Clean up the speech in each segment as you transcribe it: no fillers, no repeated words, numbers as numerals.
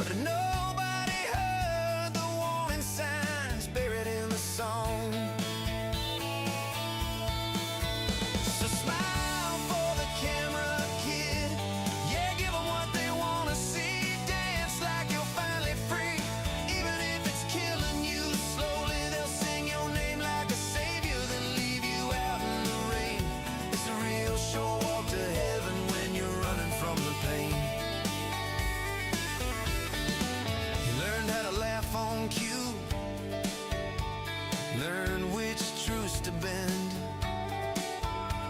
but nobody heard the warning signs buried in the song. So smile for the camera, kid. Yeah, give them what they want to see. Dance like you're finally free. Even if it's killing you slowly, they'll sing your name like a savior, then leave you out in the rain. It's a real short walk to heaven when you're running from the pain. You learned how to laugh on cue. Learn which truths to bend.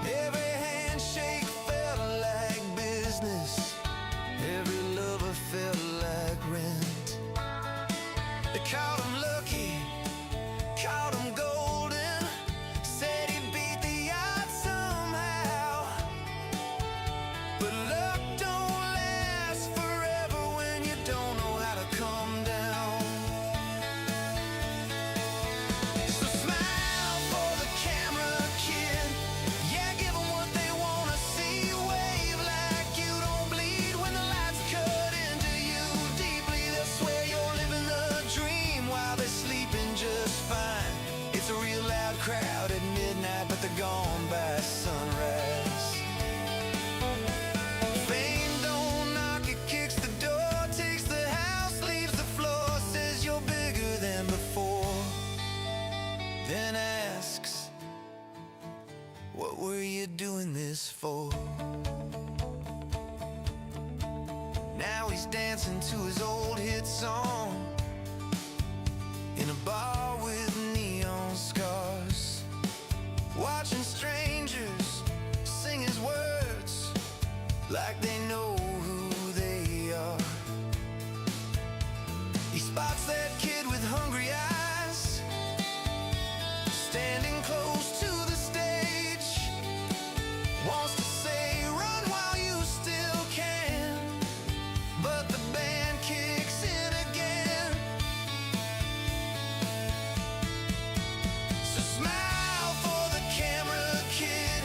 Every handshake felt like business. Every lover felt like rent. They called him lucky, called him golden. Said he'd beat the odds somehow. But luck don't last forever when you don't know how to calm down. So smile for the camera, kid. Yeah, give them what they want to see. Wave like you don't bleed when the lights cut into you deeply. They'll swear you're living the dream while they're sleeping just fine. It's a real loud crowd at midnight, but they're gone by sunrise. Fame don't knock, it kicks the door, takes the house, leaves the floor, says you're bigger than before. Then asks, what were you doing this for? Now he's dancing to his old hit song in a bar with neon scars, watching strangers sing his words like they know who they are. He spots that kid with hungry eyes, standing close to the stage. Wants to say, run while you still can, but the band kicks in again. So smile for the camera, kid.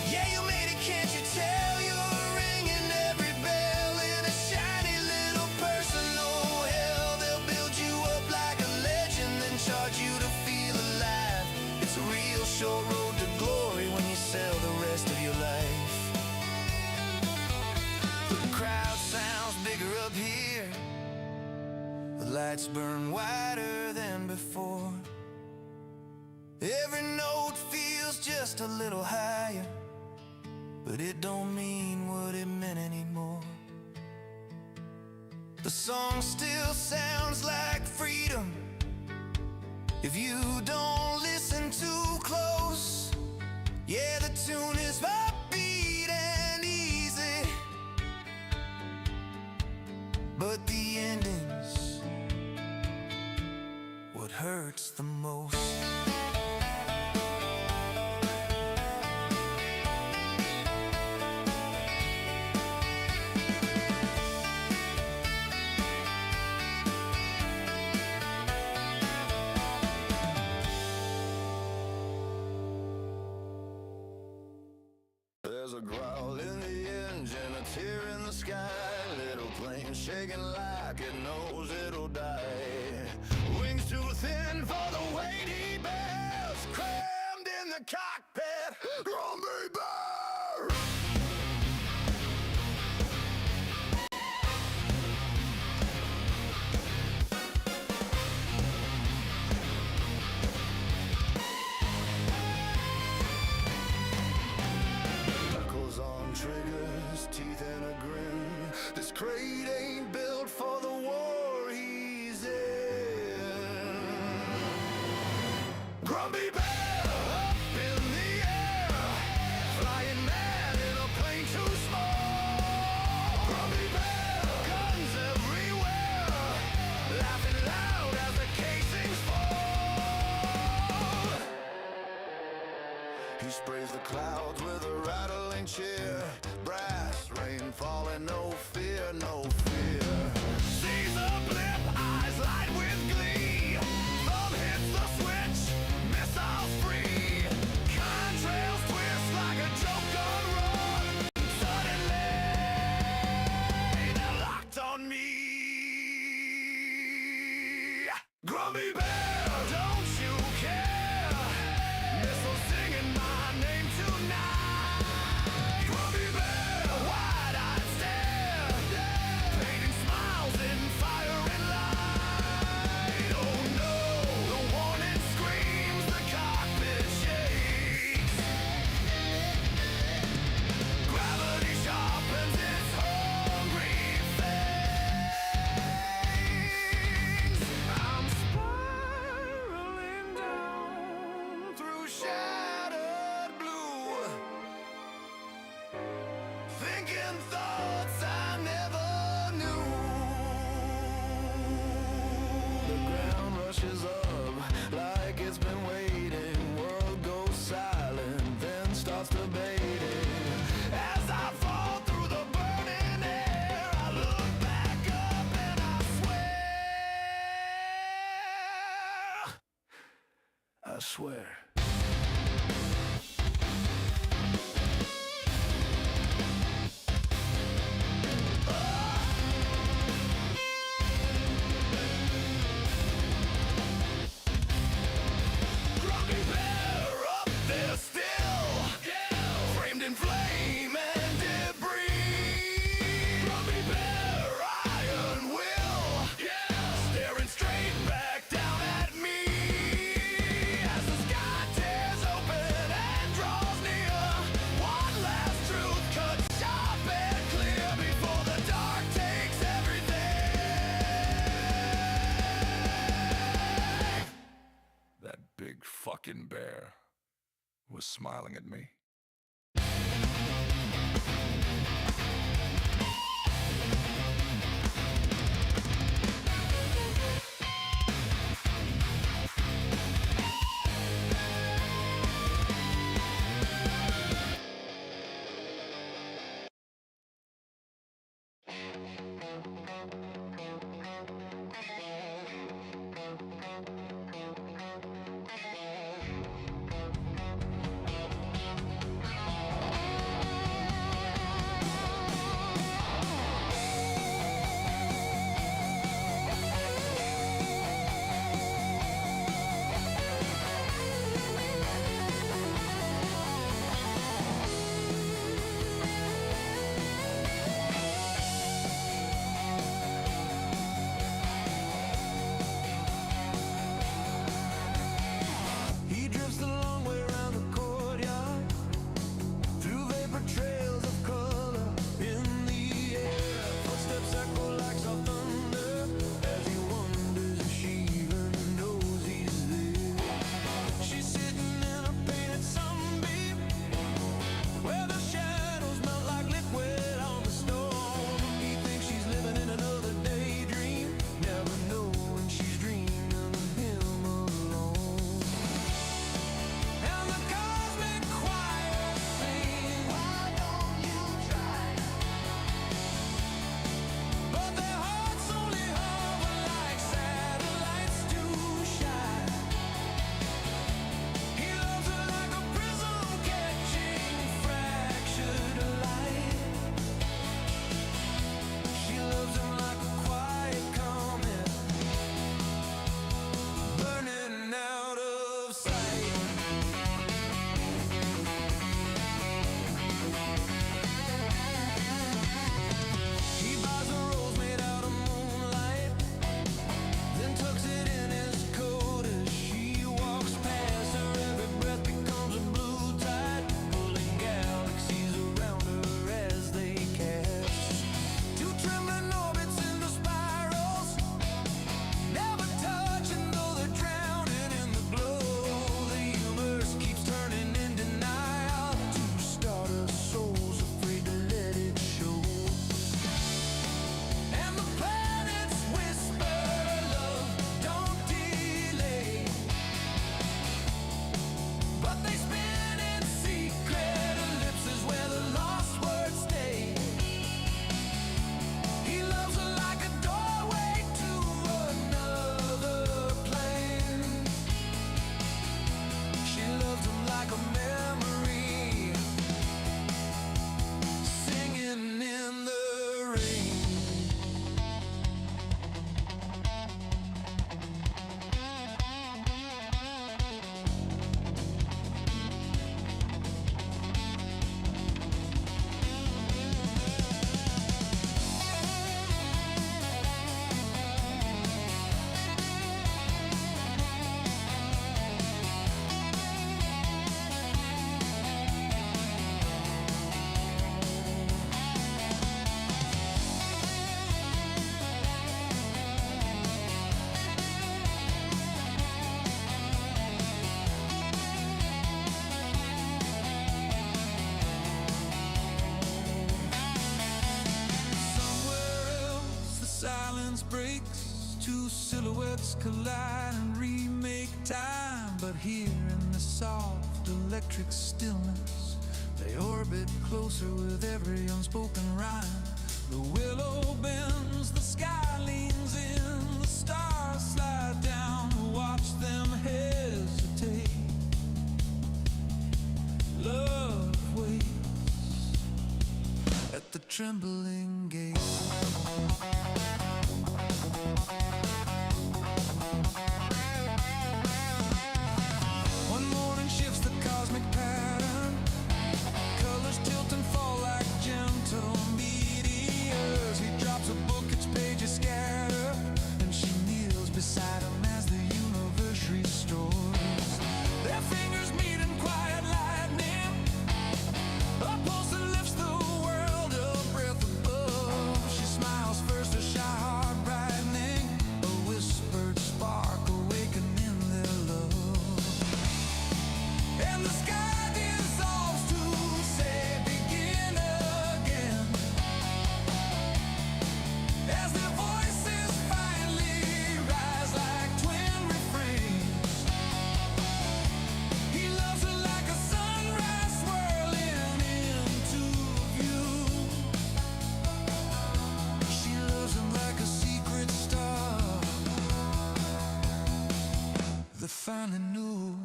Yeah, you made it, can't you tell? You're ringing every bell in a shiny little personal hell. They'll build you up like a legend, then charge you to feel alive. It's a real short road to glory when you sell the rest of your life. The crowd sounds bigger up here. The lights burn wider than before. Every note feels just a little higher, but it don't mean what it meant anymore. The song still sounds like freedom if you don't listen too close. Yeah, the tune is upbeat and easy, but the ending's what hurts the most. There's a growl in the engine, a tear in the sky. Little plane shaking like it knows it'll die. Wings too thin for the weight he bears. Crammed in the cockpit, Grumby Bear. Knuckles on triggers, teeth in a grin. This crate ain't built for the war he's in. Grumby Bear up in the air, flying mad in a plane too small. Grumby Bear, guns everywhere, laughing loud as the casings fall. He sprays the clouds with a rattling cheer. Brass rain falling, no fear, no fear. Sees a blip, eyes light with glee. Thumb hits the switch, missiles free. Contrails twist like a joke gone wrong. Suddenly, they're locked on me. Grumby Bear, don't you care? Missiles singing my name tonight. Grumby Bear, wide-eyed stare, painting smiles in fire and light. Oh no, the warning screams, the cockpit shakes. Gravity sharpens its hungry fangs. I'm spiraling down through shattered blue, thinking thoughts I never knew. The ground rushes up like it's been waiting. World goes silent, then starts debating. As I fall through the burning air, I look back up and I swear. Grumby Bear up there still, framed in flame and debris. Grumby Bear, iron will, staring straight back down at me. As the sky tears open and draws near, one last truth cut sharp and clear before the dark takes everything. That big fucking bear was smiling at me. silence breaks, two silhouettes collide and remake time. But here in the soft electric stillness, they orbit closer with every unspoken rhyme. The willow bends, the sky leans in, the stars slide down to watch them hesitate. Love waits at the trembling gate. One morning shifts the cosmic pattern, colors tilt and fall like gentle meteors. He drops a book, its pages scatter, and she kneels beside him as the universe restores. Their fingers meet in quiet lightning, a pulse that lifts the world a breath above. She smiles first, a shy heart brightening, a whispered spark awakening their love. And the sky dissolves to say begin again, as their voices finally rise like twin refrains. He loves her like a sunrise swirling into view. She loves him like a secret star that finally knew.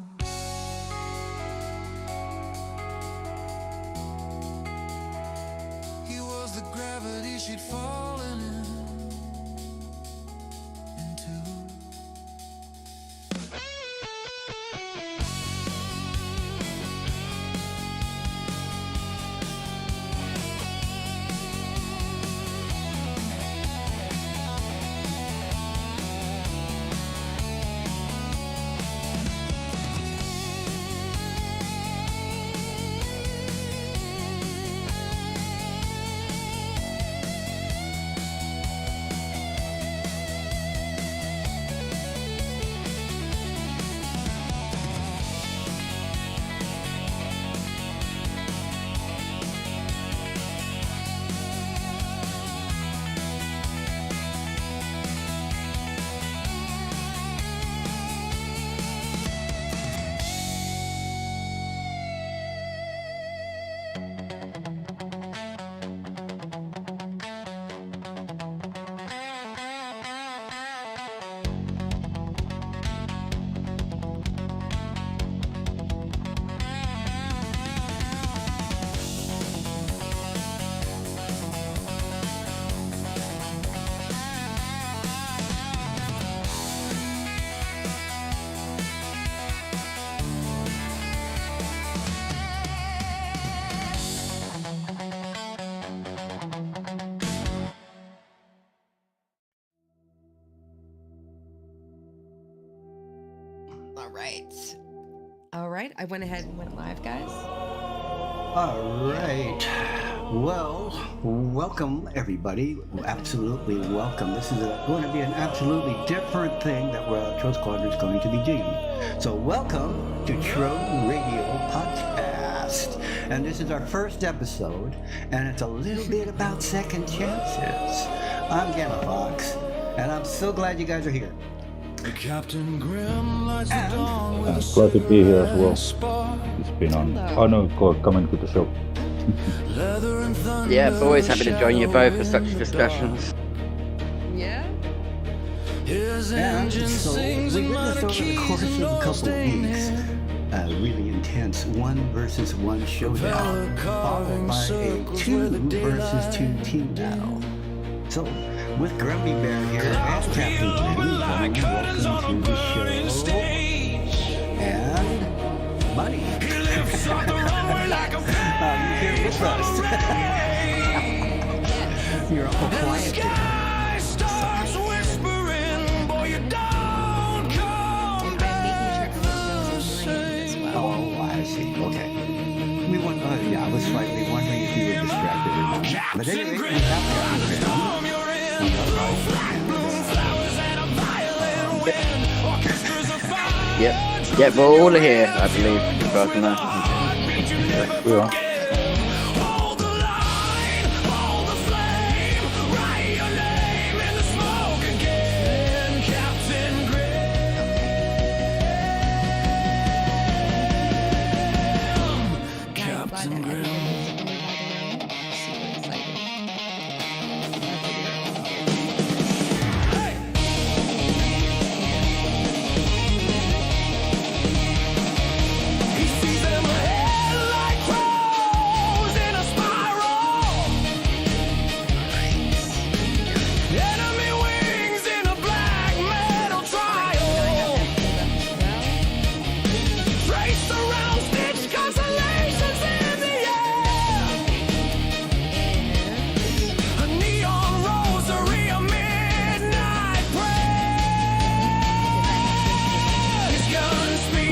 He was the gravity she'd fallen into. All right. I went ahead and went live, guys. All right. Well, welcome everybody. Absolutely welcome. This is going to be an absolutely different thing that TROH Squadron is going to be doing. So welcome to TROH Radio Podcast. And this is our first episode, and it's a little bit about second chances. I'm Gamma Fox, and I'm so glad you guys are here. Captain Grim lights the dawn with a glad to be here as well. It's been on. Oh no, coming to the show. Yeah, always happy to join you both for such discussions. Yeah. And so we did this over the course of a couple of weeks. Really intense 1-versus-1 showdown, followed by a 2-versus-2 team battle. So, with Grumby Bear here and Captain Grim, welcome to the show. And Buddy, you're here with us. You're all quiet today. Oh, I see. Okay. We want. Yeah, I was slightly wondering if you were distracted or not. But anyway, we have Yep, we're all here, I believe. Both now. We are.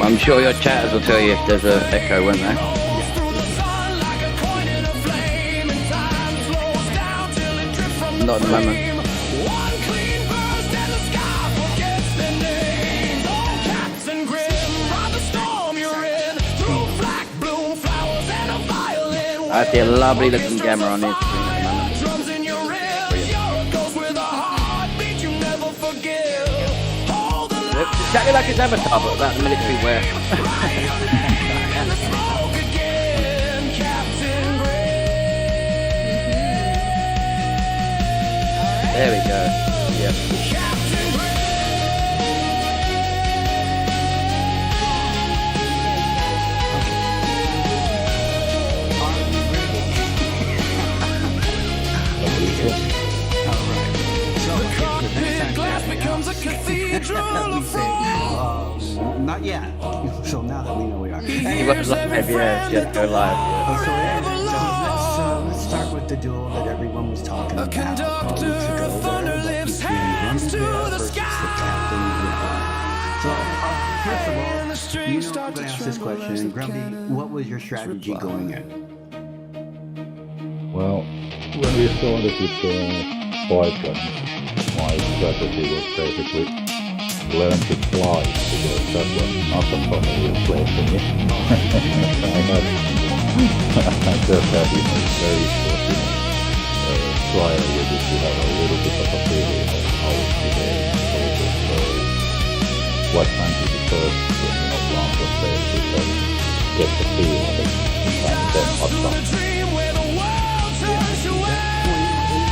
I'm sure your chatters will tell you if there's an echo, won't they? Not at the moment. I see a lovely looking camera on his screen at the moment. It's exactly like his avatar, but without the military wear. There we go. Yep. Not yet. So now that we know we are. He was live, yeah, just go live. So let's start with the duel that everyone was talking about. Conductor of thunder lifts hands to the sky. So first of all, you know, I'm going to ask this question. Grumby, what was your strategy going in? Well, when we started with the pipeline, my strategy was basically learn to fly, because that was not a familiar place for me. I just had very short trial with it to have a little bit of a feeling of how it's behaving. So what time to the first round of basically get the feel of it and then hot up.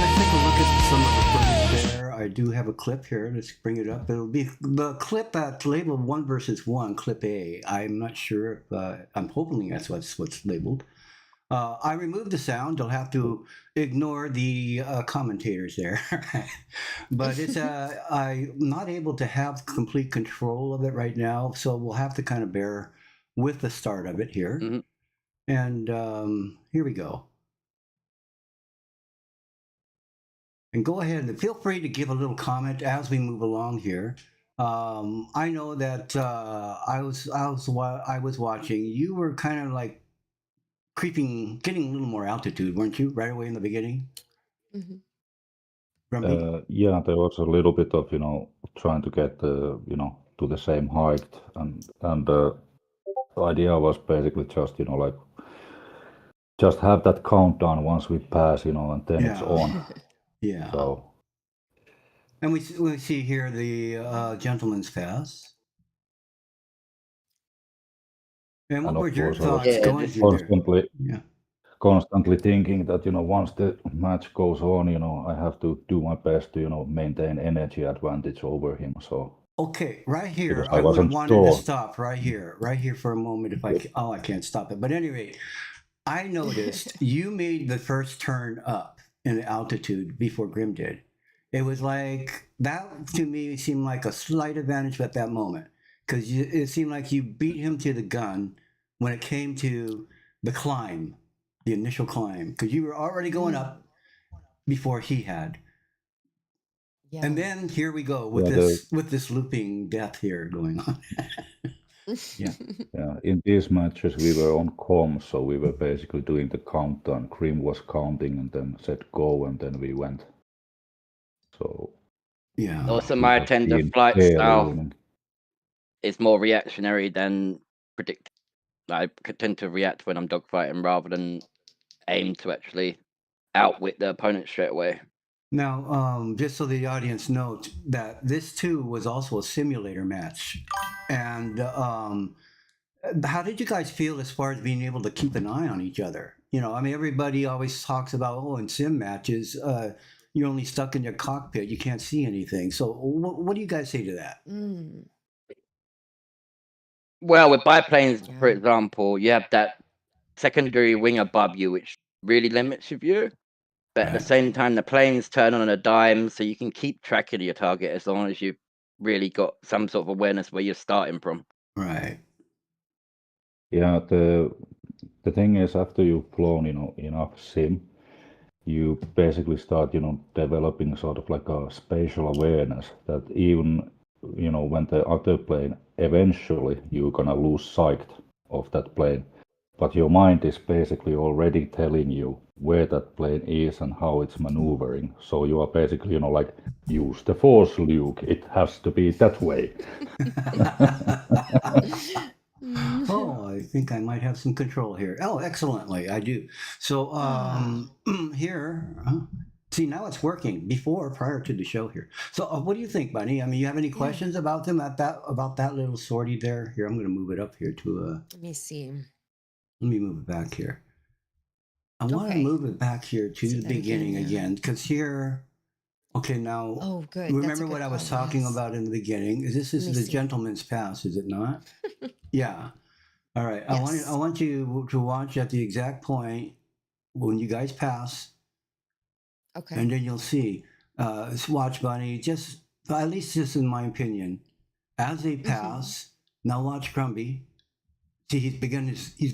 Let's take a look at some of the footage there. I do have a clip here. Let's bring it up. It'll be the clip at labeled 1 versus 1, clip A. I'm not sure if I'm hoping that's what's labeled. I removed the sound. You'll have to ignore the commentators there. But it's I'm not able to have complete control of it right now, so we'll have to kind of bear with the start of it here. Mm-hmm. And here we go. And go ahead and feel free to give a little comment as we move along here. I know that I was watching. You were kind of like getting a little more altitude, weren't you? Right away in the beginning. Mm-hmm. Yeah, there was a little bit of trying to get to the same height, and the idea was basically just like just have that countdown once we pass, and then it's on. Yeah. So. And we see here the gentleman's pass. And what were your thoughts going through there? Constantly thinking that once the match goes on, I have to do my best to maintain energy advantage over him. So. Okay, right here, I would have wanted to stop right here for a moment. If I can't stop it. But anyway, I noticed you made the first turn up in altitude before Grim did. It was like that to me seemed like a slight advantage at that moment, because it seemed like you beat him to the gun when it came to the climb, the initial climb, because you were already going up before he had. Yeah. And then here we go with this looping death here going on. Yeah. In these matches we were on comms, so we were basically doing the countdown. Grim was counting and then said go, and then we went. So yeah. Also, my tender flight style is more reactionary than predictive. I tend to react when I'm dogfighting rather than aim to actually outwit the opponent straight away. Now, just so the audience knows that this too was also a simulator match. And how did you guys feel as far as being able to keep an eye on each other? Everybody always talks about, in sim matches, you're only stuck in your cockpit. You can't see anything. So what do you guys say to that? Mm. Well, with biplanes, for example, you have that secondary wing above you, which really limits your view. But at the same time, the planes turn on a dime, so you can keep track of your target as long as you've really got some sort of awareness where you're starting from. Right. Yeah, the thing is, after you've flown, enough sim, you basically start, developing sort of like a spatial awareness that even when the other plane, eventually you're gonna lose sight of that plane, but your mind is basically already telling you where that plane is and how it's maneuvering. So you are basically, like, use the force, Luke. It has to be that way. Oh, I think I might have some control here. Oh, excellently, I do. So here, see, now it's working. Prior to the show here. So what do you think, Bunny? I mean, you have any questions about them about that little sortie there? Here, I'm going to move it up here to Let me see. Let me move it back here. I want to move it back here to the beginning again, because here. Okay, now. Oh, good. Remember what I was talking about in the beginning? This is the gentleman's pass, is it not? Yeah. All right. Yes. I want you to watch at the exact point when you guys pass. Okay. And then you'll see. Watch, Bunny. Just at least, just in my opinion, as they pass. Now watch Grumby. See, he's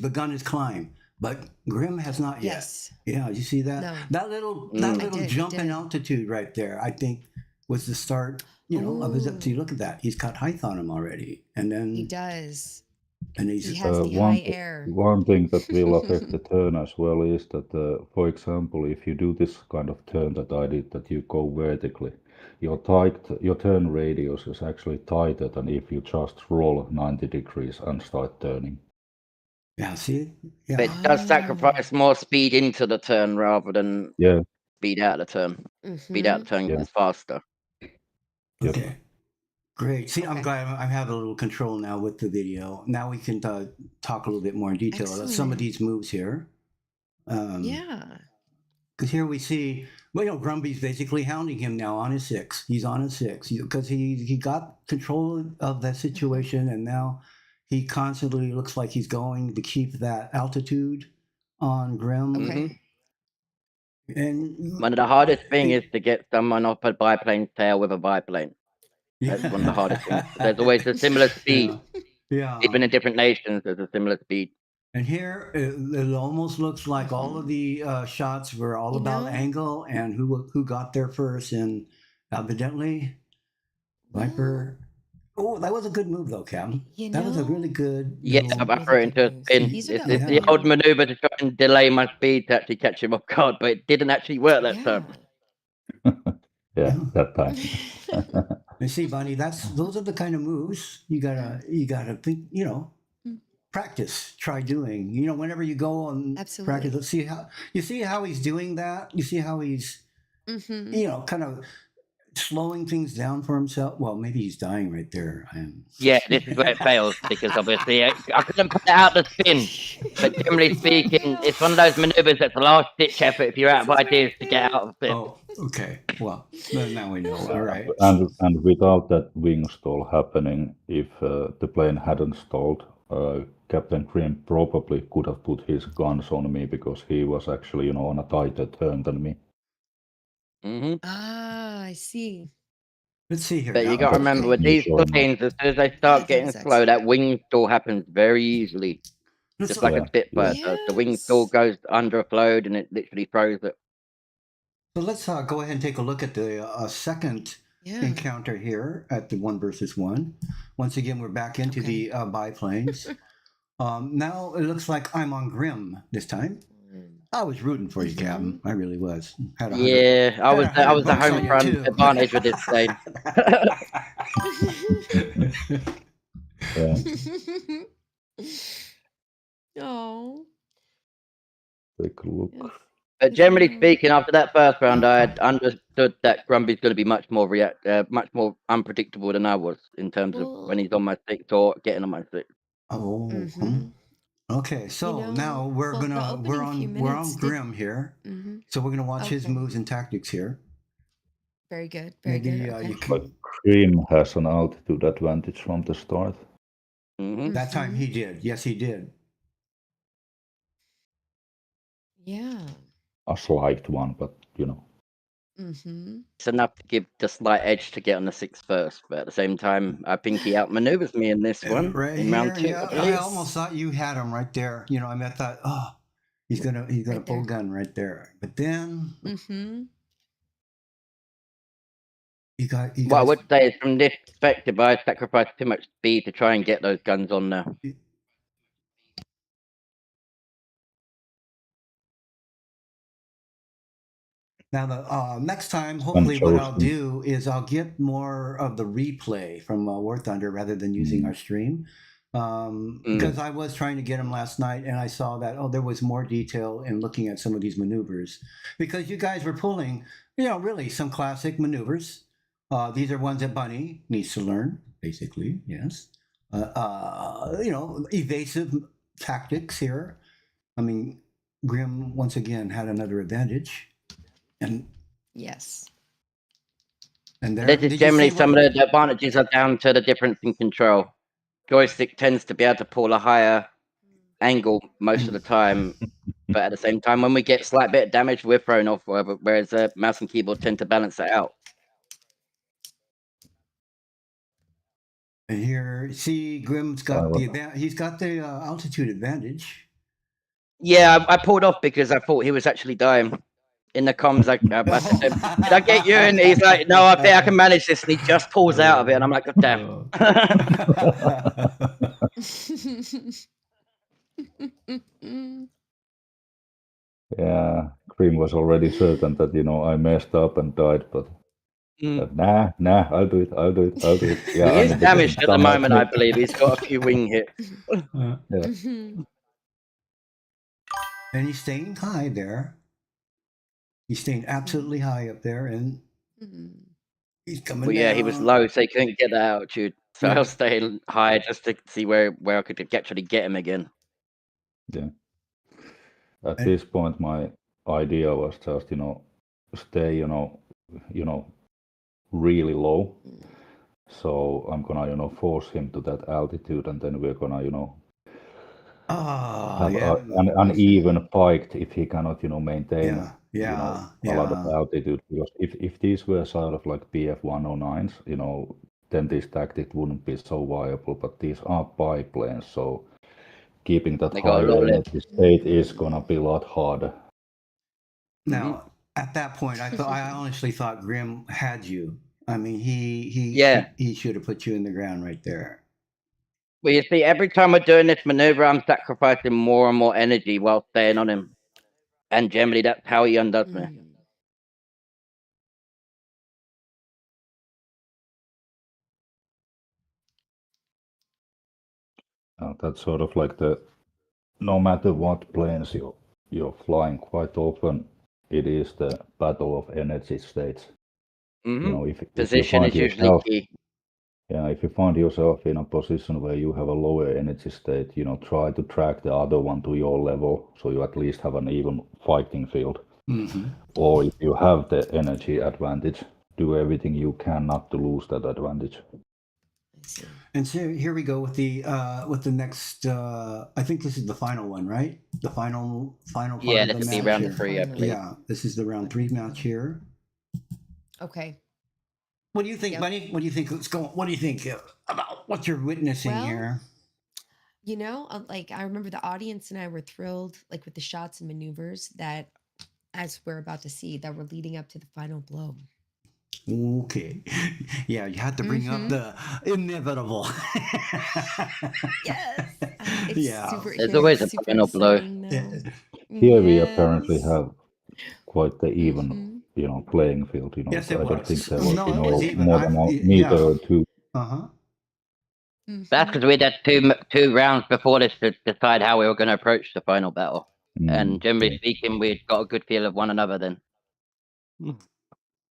begun his climb, but Grim has not yet. Yes. Yeah. You see that? No. That little did, jump I in did. altitude right there, I think, was the start. Of his. See, look at that. He's got height on him already, and then He does. and He he's. has the high air. One thing that will affect the turn as well is that, for example, if you do this kind of turn that I did, that you go vertically, your turn radius is actually tighter than if you just roll 90 degrees and start turning. Yeah. See. Yeah. But it does sacrifice more speed into the turn rather than speed out of the turn. Speed out of the turn is faster. Yep. Okay. Great. See, I'm glad I have a little control now with the video. Now we can talk a little bit more in detail about some of these moves here. Yeah. Because here we see, Grumby's basically hounding him now on his 6. He's on his 6 because he got control of that situation, and now he constantly looks like he's going to keep that altitude on Grim. Okay. And one of the hardest things is to get someone off a biplane's tail with a biplane. That's one of the hardest things. There's always a similar speed. Yeah. Even in different nations, there's a similar speed. And here, it almost looks like all of the shots were all about angle and who got there first. And evidently, Viper. Oh, that was a good move, though, Cam. That was a really good. Yeah, I threw it into a spin. It's the old maneuver to try and delay my speed to actually catch him off guard, but it didn't actually work that time. That time. You see, Bunny, those are the kind of moves you gotta think, practice, try doing. Whenever you go and practice, see how he's doing that. You see how he's, kind of slowing things down for himself. Well, maybe he's dying right there. Yeah, this is where it fails because obviously I couldn't put it out the spin. But generally speaking, it's one of those maneuvers that's a last ditch effort if you're out of ideas to get out of it. Oh, okay. Well, now we know. All right. And without that wing stall happening, if the plane hadn't stalled, Captain Grim probably could have put his guns on me because he was actually, on a tighter turn than me. Ah, I see. Let's see here. But you got to remember with these planes, as soon as they start getting slow, that wing stall happens very easily. Just like a Spitfire does. The wing stall goes under a float and it literally throws it. So let's go ahead and take a look at the second encounter here at the 1 versus 1. Once again, we're back into the biplanes. Now it looks like I'm on Grim this time. I was rooting for you, Captain. I really was. I was the home front advantage with this game. Oh. Take a look. But generally speaking, after that first round, I had understood that Grumby's going to be much more unpredictable than I was in terms of when he's on my 6 or getting on my 6. Oh. Okay, so now we're on Grim here. So we're gonna watch his moves and tactics here. Very good. Very good. Okay. But Grim has an altitude advantage from the start. That time he did. Yes, he did. Yeah. A slight one, but It's enough to give the slight edge to get on the 6 first, but at the same time, I think he outmaneuvers me in this one. Right in round 2. Yeah, I almost thought you had him right there. I thought, he's gonna pull gun right there. But then You What I guys. would say is from this perspective, I sacrificed too much speed to try and get those guns on there. Now, the next time, hopefully, what I'll do is I'll get more of the replay from War Thunder rather than using our stream. Because I was trying to get them last night and I saw that, there was more detail in looking at some of these maneuvers. Because you guys were pulling, really some classic maneuvers. These are ones that Bunny needs to learn, basically, yes. Evasive tactics here. I mean, Grim, once again, had another advantage. And yes. And this is generally some of the advantages are down to the difference in control. Joystick tends to be able to pull a higher angle most of the time, but at the same time, when we get slight bit of damage, we're thrown off, whereas mouse and keyboard tend to balance it out. And here, see, Grim's got he's got the altitude advantage. Yeah, I pulled off because I thought he was actually dying. In the comms, I said to him, did I get you? And he's like, no, I think I can manage this. And he just pulls out of it. And I'm like, God damn. Yeah, Cream was already certain that, I messed up and died, but nah, I'll do it. Yeah, he is damaged at the moment, I believe. He's got a few wing hits. Yeah. And he's staying high there. He's staying absolutely high up there, and he's coming down. Yeah, he was low, so he couldn't get that altitude. So I'll stay high just to see where I could actually get him again. Yeah. At this point, my idea was just, stay, really low. So I'm gonna, force him to that altitude, and then we're gonna, have an uneven fight if he cannot, maintain a lot of altitude. Because if these were sort of like BF 109s, then this tactic wouldn't be so viable. But these are biplanes, so keeping that higher energy state is gonna be a lot harder. Now, at that point, I honestly thought Grim had you. I mean, he should have put you in the ground right there. Well, you see, every time we're doing this maneuver, I'm sacrificing more and more energy while staying on him. And generally, that's how he undoes me. That's sort of like no matter what planes you're flying, quite often it is the battle of energy states. Position is usually key. Yeah, if you find yourself in a position where you have a lower energy state, try to track the other one to your level, so you at least have an even fighting field. Or if you have the energy advantage, do everything you can not to lose that advantage. And so here we go with the next. I think this is the final one, right? The final part of the match. Yeah, this will be round 3, I believe. Yeah, this is the round 3 match here. Okay. What do you think, Bunny? What do you think? What do you think about what you're witnessing here? I remember the audience and I were thrilled, with the shots and maneuvers that, as we're about to see, that were leading up to the final blow. Okay. Yeah, you had to bring up the inevitable. Yes. There's always a final blow. Here we apparently have quite the even, playing field. Yes, I don't think there was, more than a meter or two. That's because we had two rounds before this to decide how we were going to approach the final battle. And generally speaking, we'd got a good feel of one another then.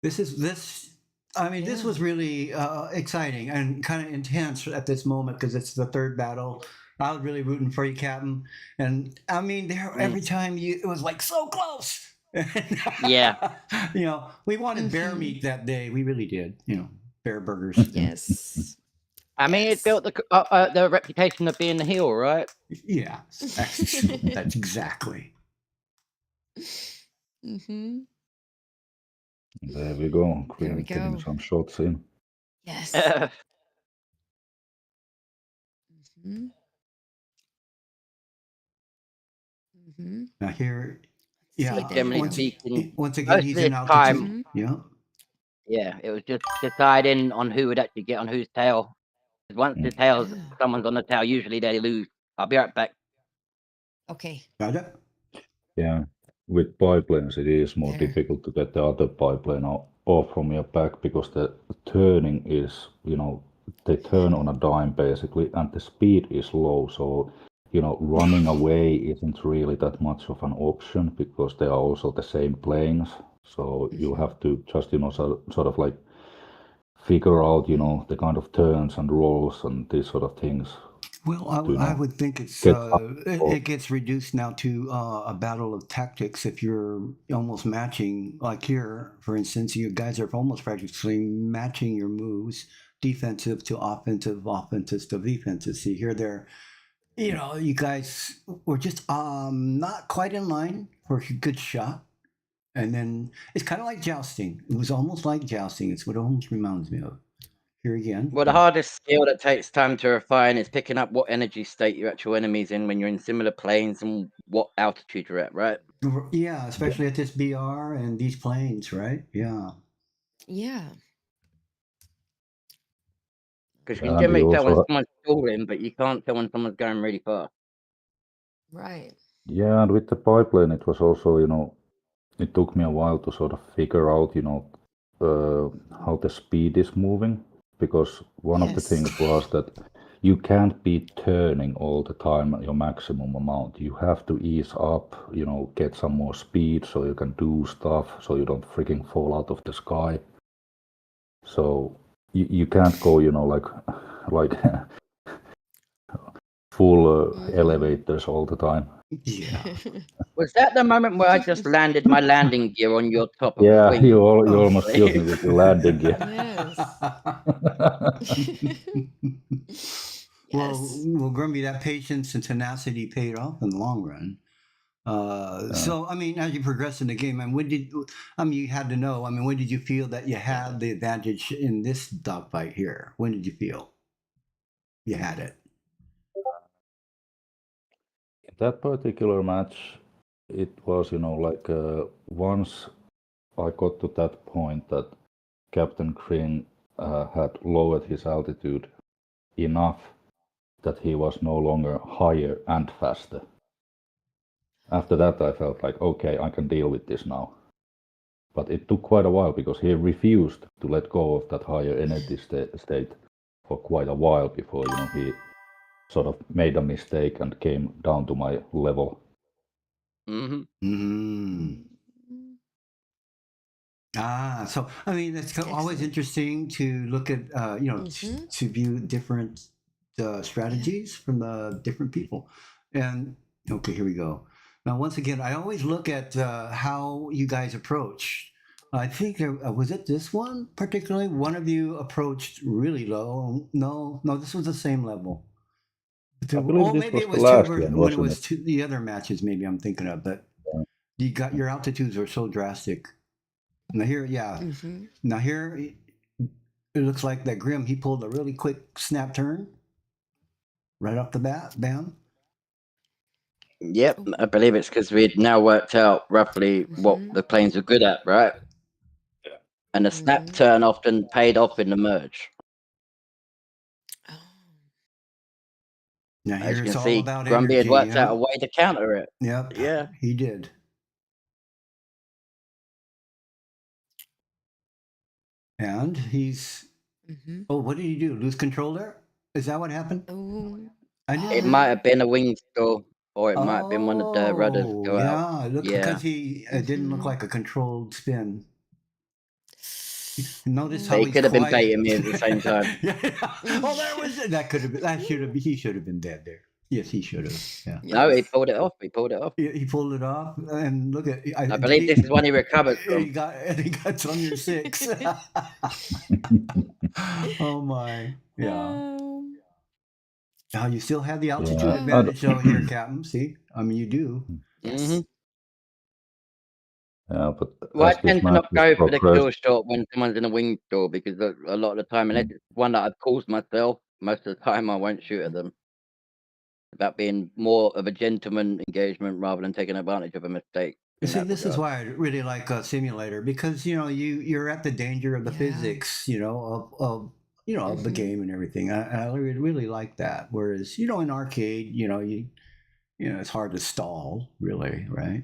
This was really exciting and kind of intense at this moment because it's the third battle. I was really rooting for you, Captain. And I mean, every time it was like so close. Yeah. We wanted bear meat that day. We really did. Bear burgers. Yes. I mean, it built the reputation of being the heel, right? Yeah, that's exactly. There we go. Queen getting some shots in. Yes. Now here, generally speaking, once again, he's in altitude. Yeah. Yeah, it was just deciding on who would actually get on whose tail. 'Cause once the tails, Ah, someone's on the tail, usually they lose. I'll be right back. okay. Roger? Yeah, with biplanes it is more There. difficult to get the other biplane off from your back because the turning is, they turn on a dime basically, and the speed is low. So, running away isn't really that much of an option because they are also the same planes. So you have to just, sort of like figure out, the kind of turns and rolls and these sort of things Well, to, I would think get it gets reduced now to a battle of tactics if you're almost matching, like here, for instance, you guys are almost practically matching your moves, defensive to offensive, offensive to defensive. See, here they're, you guys were just not quite in line for a good shot. And then it's kind of like jousting. It was almost like jousting. It's what it almost reminds me of. Here again. Well, the hardest skill that takes time to refine is picking up what energy state your actual enemy's in when you're in similar planes and what altitude you're at, right? Yeah, especially at this BR and these planes, right? Yeah. Yeah. Because you can and you generally tell when also someone's stalling, but you can't tell when someone's going really fast. Right. Yeah, and with the biplane, it was also, it took me a while to sort of figure out, how the speed is moving, because one of the Yes. things was that you can't be turning all the time at your maximum amount. You have to ease up, get some more speed so you can do stuff, so you don't freaking fall out of the sky. So you can't go, like full elevators all the time. Yeah. Was that the moment where I just landed my landing gear on your top of Yeah, wing? you Oh. almost killed me with your landing gear. Yes. Well, Yes. Grumby, that patience and tenacity paid off in the long run. So, I mean, as you progress in the game, and you had to know, when did you feel that you had the advantage in this dogfight here? When did you feel you had it? In that particular match, it was, like once I got to that point that Captain Green had lowered his altitude enough that he was no longer higher and faster. After that, I felt like, okay, I can deal with this now. But it took quite a while because he refused to let go of that higher energy state for quite a while before, he sort of made a mistake and came down to my level. Mm-hmm. Mm. So it's always Excellent. interesting to look at, to view different strategies from the different people. And okay, here we go. Now, once again, I always look at how you guys approach. I think was it this one particularly? One of you approached really low. No, this was the same level. I believe this Maybe was it the was last one, when it wasn't was the other matches. Maybe I'm thinking of, but you got your altitudes are so drastic. Now here, yeah. Mm-hmm. Now here, it looks like that Grim, he pulled a really quick snap turn right off the bat. Bam. Yep, I believe it's because we'd now worked out roughly what the planes were good at, right? Yeah. And the snap turn often paid off in the merge. Oh. Now As here you it's can all see, about Grumby energy. had worked Huh? out a way to counter it. Yep. Yeah. He did. And he's. Oh, what did he do? Lose control there? Is that what happened? Oh. It might have been a wing stall, or it might have been one of the rudders go out. Yeah, it looked because it didn't look like a controlled spin. Notice how They he's could have been quiet. baiting me at the same time. Well, that could have been. He should have been dead there. Yes, he should have. Yeah. No, he pulled it off. He pulled it off. He pulled it off, and look at. I believe this is when he recovered He from. got on your 6. Oh my, yeah. Now you still have the altitude Yeah. advantage though here, Captain. See, you do. Yes. Yeah, but Well, I as this tend to match not is go for the kill progressed, shot when someone's in a wing stall because a lot of the time, unless it's one that I've caused myself, most of the time I won't shoot at them. About being more of a gentleman engagement rather than taking advantage of a mistake. You in see, that this is regard. why I really like a simulator because you're at the danger of the Yeah. physics, of the Mhm. game and everything. I really like that. Whereas, in arcade, it's hard to stall, really, right?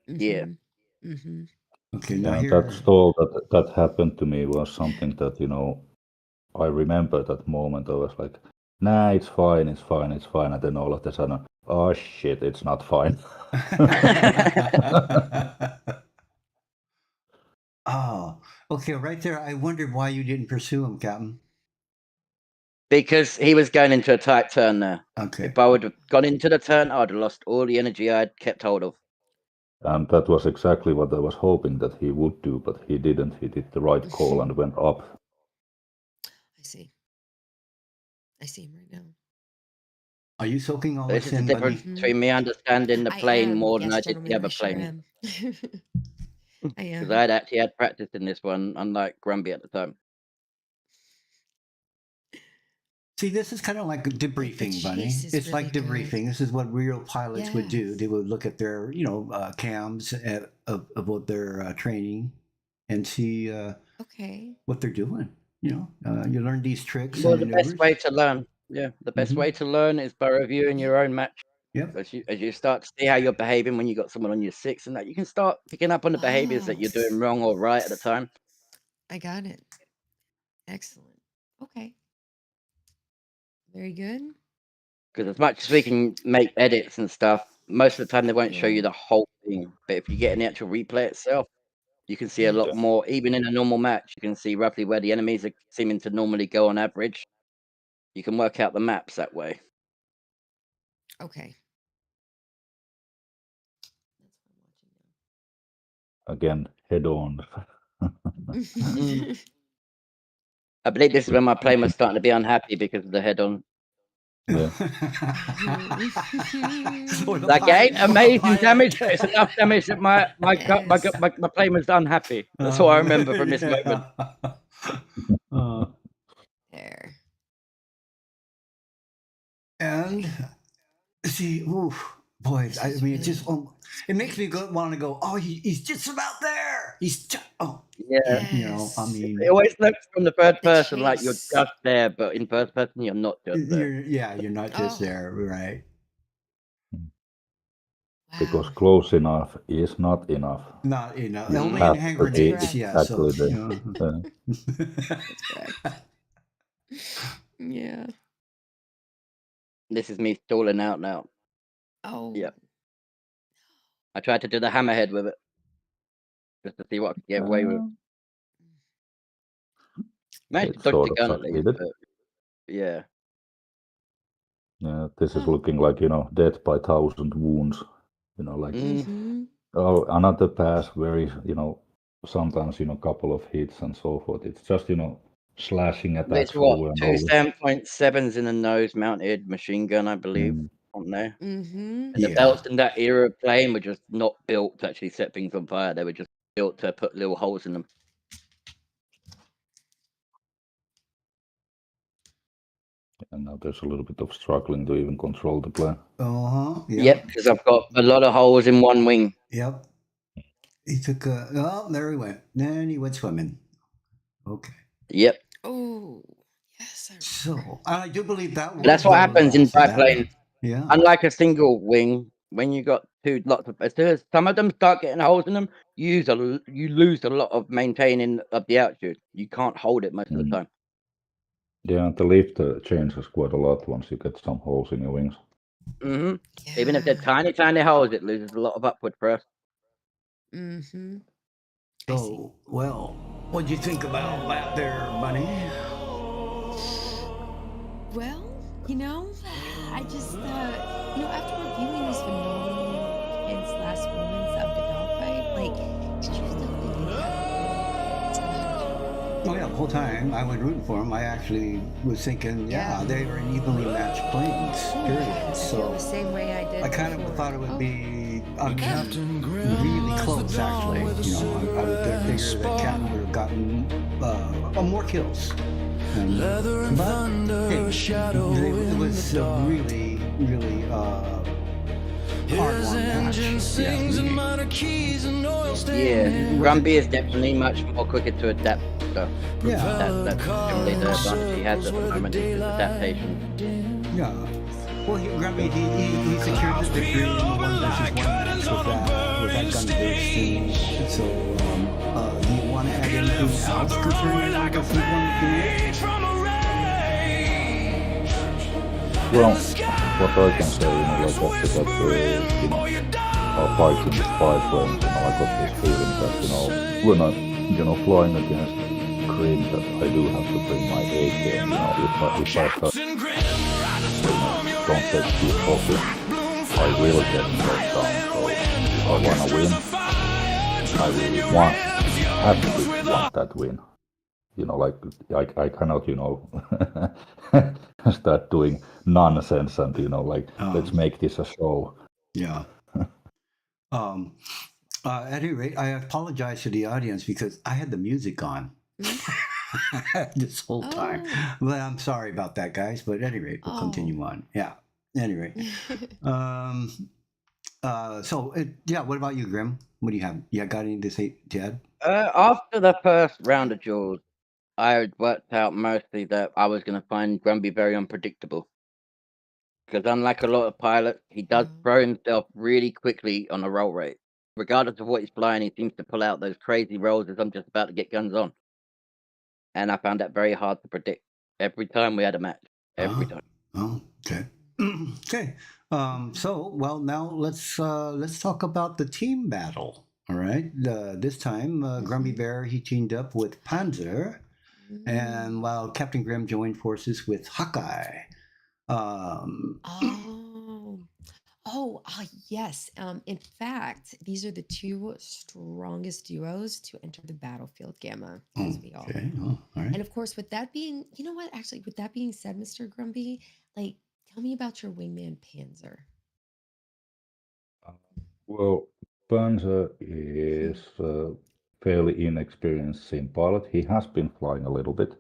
Yeah. Mhm. Mhm. Okay, now Yeah, that here. stall that happened to me was something that I remember that moment. I was like, nah, it's fine, it's fine, it's fine, and then all of a sudden, oh shit, it's not fine. Oh, okay, right there. I wondered why you didn't pursue him, Captain. Because he was going into a tight turn there. Okay. If I would have gone into the turn, I'd have lost all the energy I'd kept hold of. And that was exactly what I was hoping that he would do, but he didn't. He did the right call and went up. I see. I see him right now. Are you soaking all This this is the in, difference buddy? between me understanding the I plane am. more than Yes, I did the gentlemen, other I sure plane. am. I Because am. I'd actually had practice in this one, unlike Grumby at the time. See, this is kind of like debriefing, Bunny. chase is It's like really good. debriefing. This is what real pilots would do. Yes. They would look at their, cams about their training and see Okay. what they're doing. You learn these tricks Well, and the maneuvers. best way to learn, the best Mhm. way to learn is by reviewing your own match. Yep. As you start to see how you're behaving when you got someone on your 6 and that, you can start picking up on the behaviors that Oh, you're doing wrong or right at the time. I got it. Excellent. Okay. Very good. Because as much as we can make edits and stuff, most of the time they won't show Yeah. you the whole thing. But if you get in the actual replay itself, you can see a lot Yes. more. Even in a normal match, you can see roughly where the enemies are seeming to normally go on average. You can work out the maps that way. Okay. Again, head on. Mm. I believe this is when my plane was starting to be unhappy because of the head-on. Yeah. Like, it ain't amazing damage, but it's enough damage that my plane was unhappy. That's all I remember from this moment. There. And see, oof, boys, I This is mean, it just really it makes me want to go. Oh, he's just about there. He's just, Yeah. I mean, It always looks from the third The person like you're chase. just there, but in first person, you're not just there. you're not just Oh. there, right? Because Wow. close enough is not enough. Not enough. Mm. Only in Have hand to be grenades, yeah. So, exactly the- That's correct. Yeah. This is me stalling out now. Oh. Yep. I tried to do the hammerhead with it. Just to see what I could get away with. Managed to It dodge sort the of gun at least, succeeded. but yeah. Yeah, this is Oh. looking like, death by 1,000 wounds. Like, Mhm. another pass where, sometimes, couple of hits and so forth. It's just, slashing attacks It's what, over and 2 over. 7.7s in a nose-mounted machine gun, I believe, Mm. aren't they? Mhm. And the belts in that era of plane were just not built to actually set things on fire. They were just built to put little holes in them. And now there's a little bit of struggling to even control the plane. Yep, because I've got a lot of holes in one wing. Yep. He took there he went. Then he went swimming. Okay. Yep. Oh. Yes. So I do believe that. That's what happens in biplane. Yeah. Unlike a single wing, when you got lots of, as soon as some of them start getting holes in them, you lose a lot of maintaining of the altitude. You can't hold it most of the time. Yeah, the lift changes quite a lot once you get some holes in your wings. Mm-hmm. Yeah. Even if they're tiny, tiny holes, it loses a lot of upward thrust. Mm-hmm. So, well, what'd you think about that there, Bunny? Well, I just, after reviewing these phenomenally intense last moments of the dogfight, did you still think you Oh yeah, the whole time I was rooting for them. I actually was thinking, they were in evenly matched planes. Period. So the same way I did. I kind of before. thought it would be Captain Grim really close, actually. I would figure that Captain would have gotten more kills. Leather and thunder, shadow it was really, really hard-won match. Yeah, Yeah, was Grumby it? is definitely much more quicker to adapt. So Yeah, that's generally the advantage he has at the moment is his adaptation. yeah. Well, Grumby, he secured the victory in the 1 versus 1 match with that gun burst. So, do you want to add anything else concerning the 1 versus 1 duel? Well, what I can say, like after that, fight in the 5 frames, I got this feeling that, when I'm, flying against Grim, that I do have to bring my A game, if I start, don't take too focused, I will get knocked down. So if I want to win, I really have to want that win. Like I cannot, start doing nonsense and, let's make this a show. Yeah. At any rate, I apologize to the audience because I had the music on this whole time. Oh. But I'm sorry about that, guys. But at any rate, we'll continue on. Yeah. Anyway. What about you, Grim? What do you have? You got anything to say, Ted? After the first round of duels, I had worked out mostly that I was going to find Grumby very unpredictable. Because unlike a lot of pilots, he does throw himself really quickly on a roll rate. Regardless of what he's flying, he seems to pull out those crazy rolls as I'm just about to get guns on. And I found that very hard to predict. Every time we had a match. Every time. Oh, okay. Okay. Now let's talk about the team battle. All right. This time, Grumby Bear, he teamed up with Panzer, and while Captain Grim joined forces with Hawkeye. Yes. In fact, these are the two strongest duos to enter the battlefield, Gamma, as we all. Okay. Oh, all right. And of course, with that being, with that being said, Mr. Grumby, tell me about your wingman Panzer. Well, Panzer is fairly inexperienced sim pilot. He has been flying a little bit,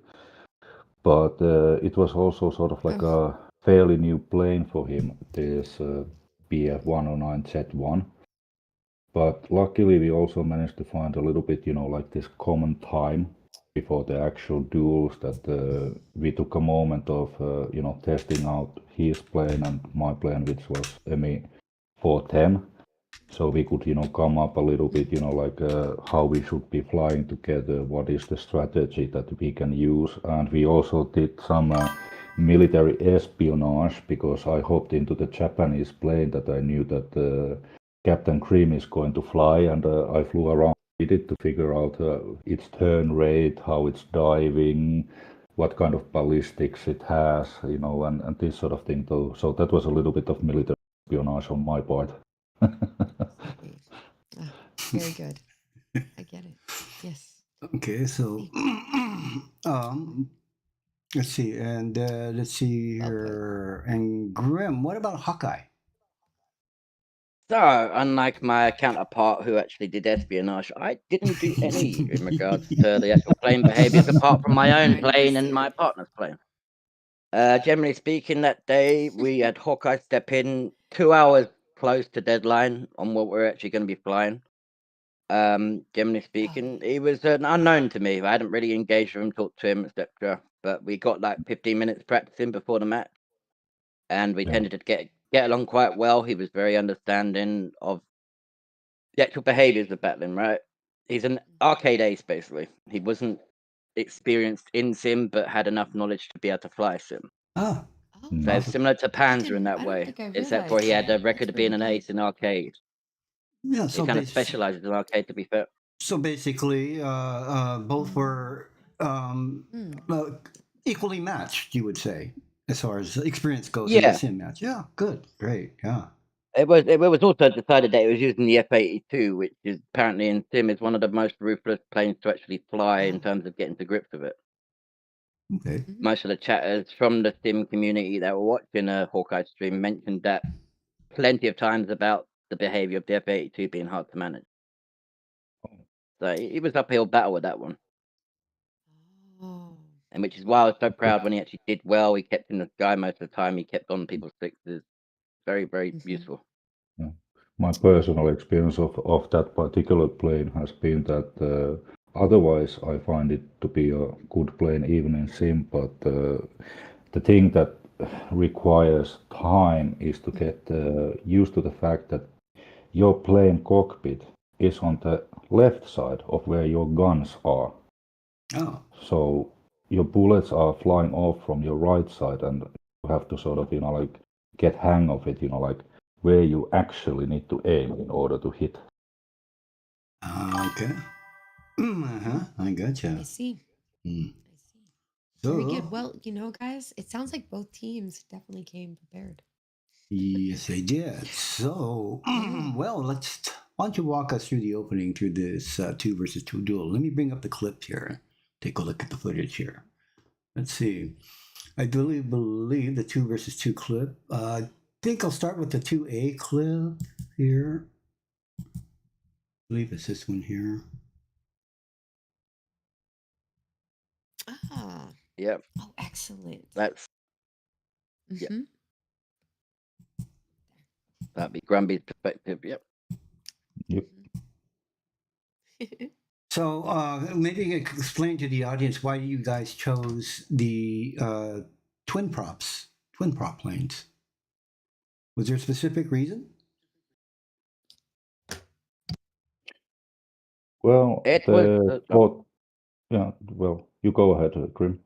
but it was also sort of like a fairly new plane for him, this BF-109Z1. But luckily, we also managed to find a little bit, like this common time before the actual duels, that we took a moment of, testing out his plane and my plane, which was ME-410. So we could, come up a little bit, how we should be flying together, what is the strategy that we can use. And we also did some military espionage, because I hopped into the Japanese plane that I knew that Captain Grim is going to fly, and I flew around with it to figure out its turn rate, how it's diving, what kind of ballistics it has, and this sort of thing. So that was a little bit of military espionage on my part. Very good. I get it. Yes. Okay, so let's see, and let's see here, and Grim. What about Hawkeye? So, unlike my counterpart who actually did espionage, I didn't do any in regards to the actual plane behaviors apart from my own plane and my partner's plane. Generally speaking, that day we had Hawkeye step in 2 hours close to deadline on what we're actually going to be flying. Generally speaking, he was an unknown to me. I hadn't really engaged with him, talked to him, etc. But we got like 15 minutes practicing before the match, and we tended to get along quite well. He was very understanding of the actual behaviors of battling, right? He's an arcade ace, basically. He wasn't experienced in sim, but had enough knowledge to be able to fly sim. Ah, So it's similar to Panzer in that way, except for he had a record of being an ace in arcade. yeah. He So kind of specializes in arcade, to be fair. so basically, both were equally matched, you would say, as far as experience goes in the Yeah. sim match. Yeah, good, great, yeah. It was also decided that it was using the F-82, which is apparently in sim is one of the most ruthless planes to actually fly in terms of getting to grips with it. Okay. Most of the chatters from the sim community that were watching a Hawkeye stream mentioned that plenty of times about the behavior of the F-82 being hard to manage. So it was uphill battle with that one. And which is why I was so proud when he actually did well. He kept in the sky most of the time. He kept on people's sixes. Very, very useful. Yeah. My personal experience of that particular plane has been that otherwise I find it to be a good plane even in sim, but the thing that requires time is to get used to the fact that your plane cockpit is on the left side of where your guns are. Oh, So your bullets are flying off from your right side, and you have to sort of, like get hang of it, like where you actually need to aim in order to hit. okay. I gotcha. I see. Hmm. I see. Very good. So, Well, guys, it sounds like both teams definitely came prepared. yes, they did. So, well, why don't you walk us through the opening to this 2 versus 2 duel? Let me bring up the clip here. Take a look at the footage here. Let's see. I believe the 2 versus 2 clip. I think I'll start with the 2A clip here. I believe it's this one here. Ah. Yep. Oh, excellent. That's Mm-hmm. that'd be Grumby's perspective. Yep. Yep. So maybe you could explain to the audience why you guys chose the twin prop planes. Was there a specific reason? Well, It was. yeah. Well, you go ahead, Grim.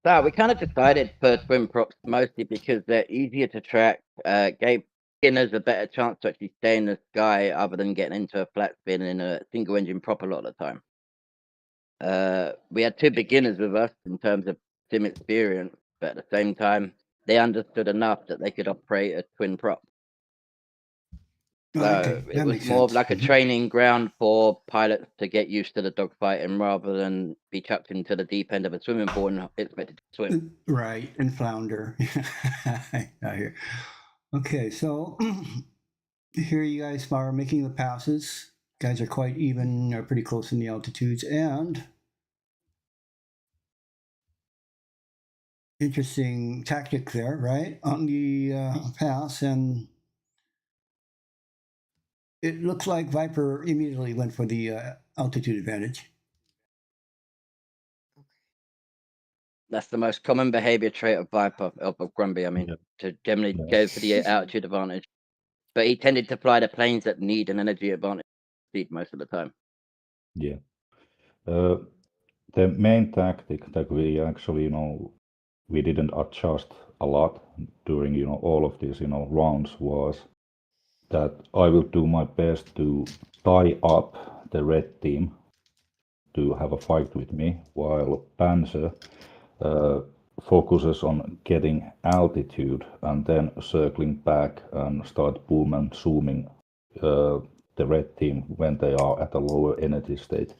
So we kind of decided for twin props mostly because they're easier to track, gave beginners a better chance to actually stay in the sky other than getting into a flat spin in a single engine prop a lot of the time. We had two beginners with us in terms of sim experience, but at the same time, they understood enough that they could operate a twin prop. So Okay, it that was makes more of sense. like a training ground for pilots to get used to the dogfighting rather than be chucked into the deep end of a swimming pool and expected to swim. Right, and flounder. I hear. Okay, so here you guys are making the passes. Guys are quite even, are pretty close in the altitudes, and interesting tactic there, right? On the pass, and it looks like Viper immediately went for the altitude advantage. That's the most common behavior trait of Viper, of Grumby, I mean, Yeah. to generally Yeah. go for the altitude advantage. But he tended to fly the planes that need an energy advantage speed most of the time. Yeah. The main tactic that we actually, we didn't adjust a lot during, all of these, rounds was that I will do my best to tie up the red team to have a fight with me, while Panzer focuses on getting altitude and then circling back and start boom and zooming the red team when they are at a lower energy state.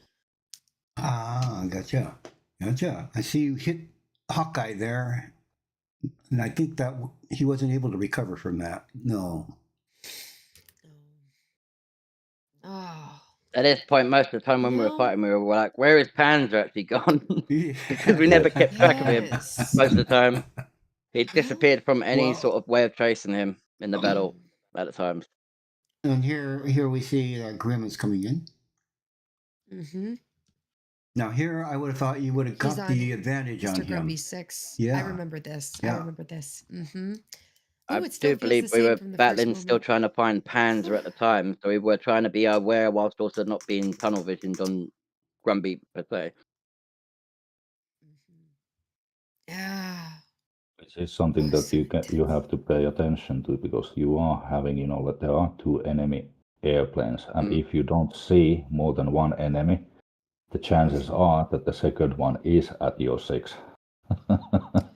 Ah, gotcha. I see you hit Hawkeye there, and I think that he wasn't able to recover from that. No. Oh. At this point, most of the time when we were fighting, we were like, where is Panzer actually gone? Because we never kept track of him Yes. most of the time. He disappeared from any Well- sort of way of tracing him in the battle at the times. And here we see Grim is coming in. Mm-hmm. Now here, I would have thought you would have He's got on the advantage on Mr. him. Grumby 6. Yeah. I remember this. Yeah. I remember this. Mm-hmm. I it still do feels believe the we same were from the battling, first still moment. trying to find Panzer at the time, so we were trying to be aware whilst also not being tunnel visioned on Grumby per se. Yeah. Which is something that you have to pay attention to, because you are having, that there are two enemy airplanes, and if you don't see more than one enemy, the chances are that the second one is at your 6.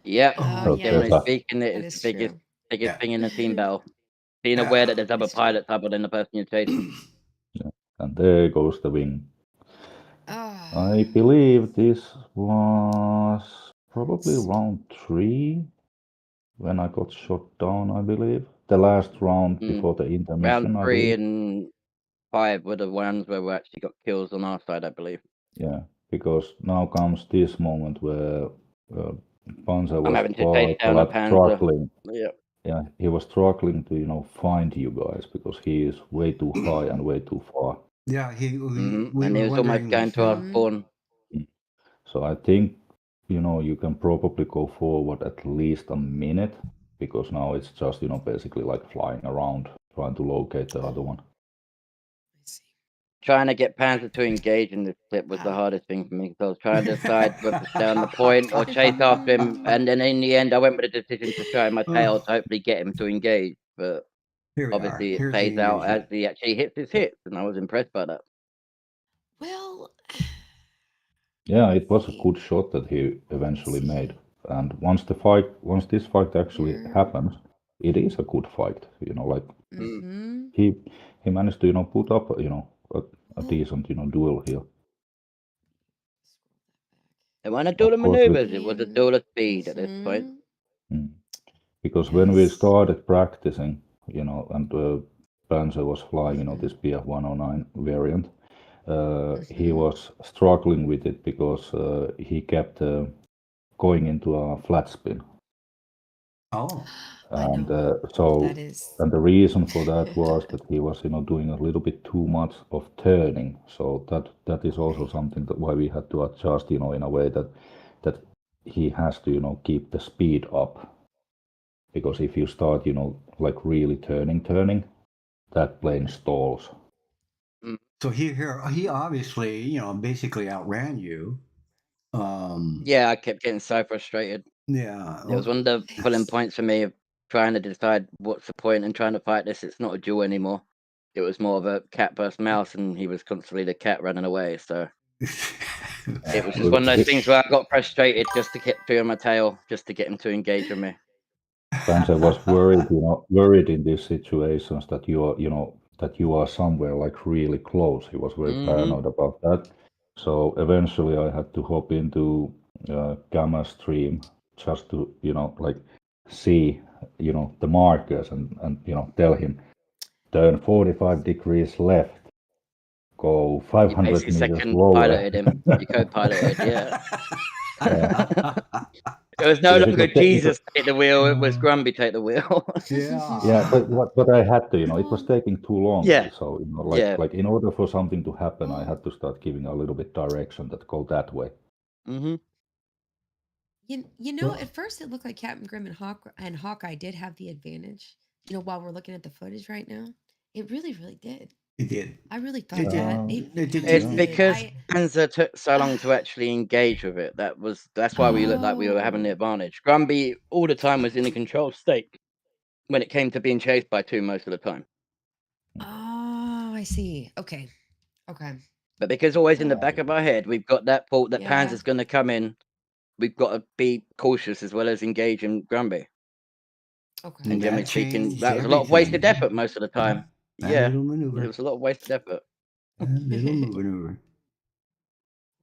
Yep, Oh, generally yes. speaking, it That is is the biggest Yeah. thing in a team battle. Being Yeah. aware that there's other That's true. pilots other than the person you're chasing. And there goes the wing. Oh. I believe this was probably round 3 when I got shot down, I believe. The last round before the intermission, Round I 3 believe. and 5 were the ones where we actually got kills on our side, I believe. Yeah, because now comes this moment where Panzer I'm was having to chase quite a down a lot Panzer. struggling. Yep. Yeah, he was struggling to find you guys because he is way too high and way too far. Yeah, we And were he was almost wondering. going to our Mhm. spawn. So I think you can probably go forward at least a minute because now it's just basically like flying around trying to locate the other one. I see. Trying to get Panzer to engage in this clip was the Wow. hardest thing for me. So I was trying to decide whether to stay on the point or chase after him. And then in the end, I went with the decision to try my tail to hopefully get him to engage. But Here we are. obviously, it Here's plays the out as engagement. he actually hits his hits, and I was impressed by that. Well, Yeah, it was a good shot that he eventually made. And once this fight actually here. happens, it is a good fight. Like Mm-hmm. he managed to put up a decent duel here. It wasn't a duel of Of course, maneuvers, it was a duel of speed at this point. because when we Yes. started practicing, and Panzer was flying, this BF-109 variant, he was struggling with it because he kept going into a flat spin. Oh, I And know. so, That is. and the reason for that was that he was, doing a little bit too much of turning. So that is also something that why we had to adjust, in a way that he has to, keep the speed up. Because if you start, like really turning, that plane stalls. so he obviously basically outran you. Yeah, I kept getting so frustrated. Yeah. It was one of the pulling points for me of trying to decide what's the point in trying to fight this. It's not a duel anymore. It was more of a cat versus mouse, and he was constantly the cat running away. So it was just one of those things where I got frustrated just to get through on my tail, just to get him to engage with me. Panzer was worried in these situations that you are somewhere like really close. He was very paranoid about that. So eventually I had to hop into gamma stream just to like see the markers and tell him turn 45 degrees left, go You 500 basically meters second lower. piloted him. You co-piloted, yeah. Yeah. It was no Because it longer was taking Jesus take the wheel, it was Grumby take the wheel. Yeah, but I had to, it was taking too long. Yeah. So, Yeah. like in order for something to happen, I had to start giving a little bit direction that go that way. Mm-hmm. You know, at first it looked like Captain Grimm and Hawkeye did have the advantage. While we're looking at the footage right now, it really, really did. It did. I really thought It did. that. It did. It's Yeah. because Panzer took so long to actually engage with it. That's why we looked like we were having the advantage. Grumby all the time was in a controlled state when it came to being chased by two most of the time. Oh, I see. Okay. But because always in the back of our head, we've got that thought that Yeah. Panzer's going to come in. We've got to be cautious as well as engage in Grumby. Okay. And generally That speaking, changed that was a lot of wasted everything. effort most of the time. That Yeah, little it maneuver. was a lot of wasted effort. That little maneuver.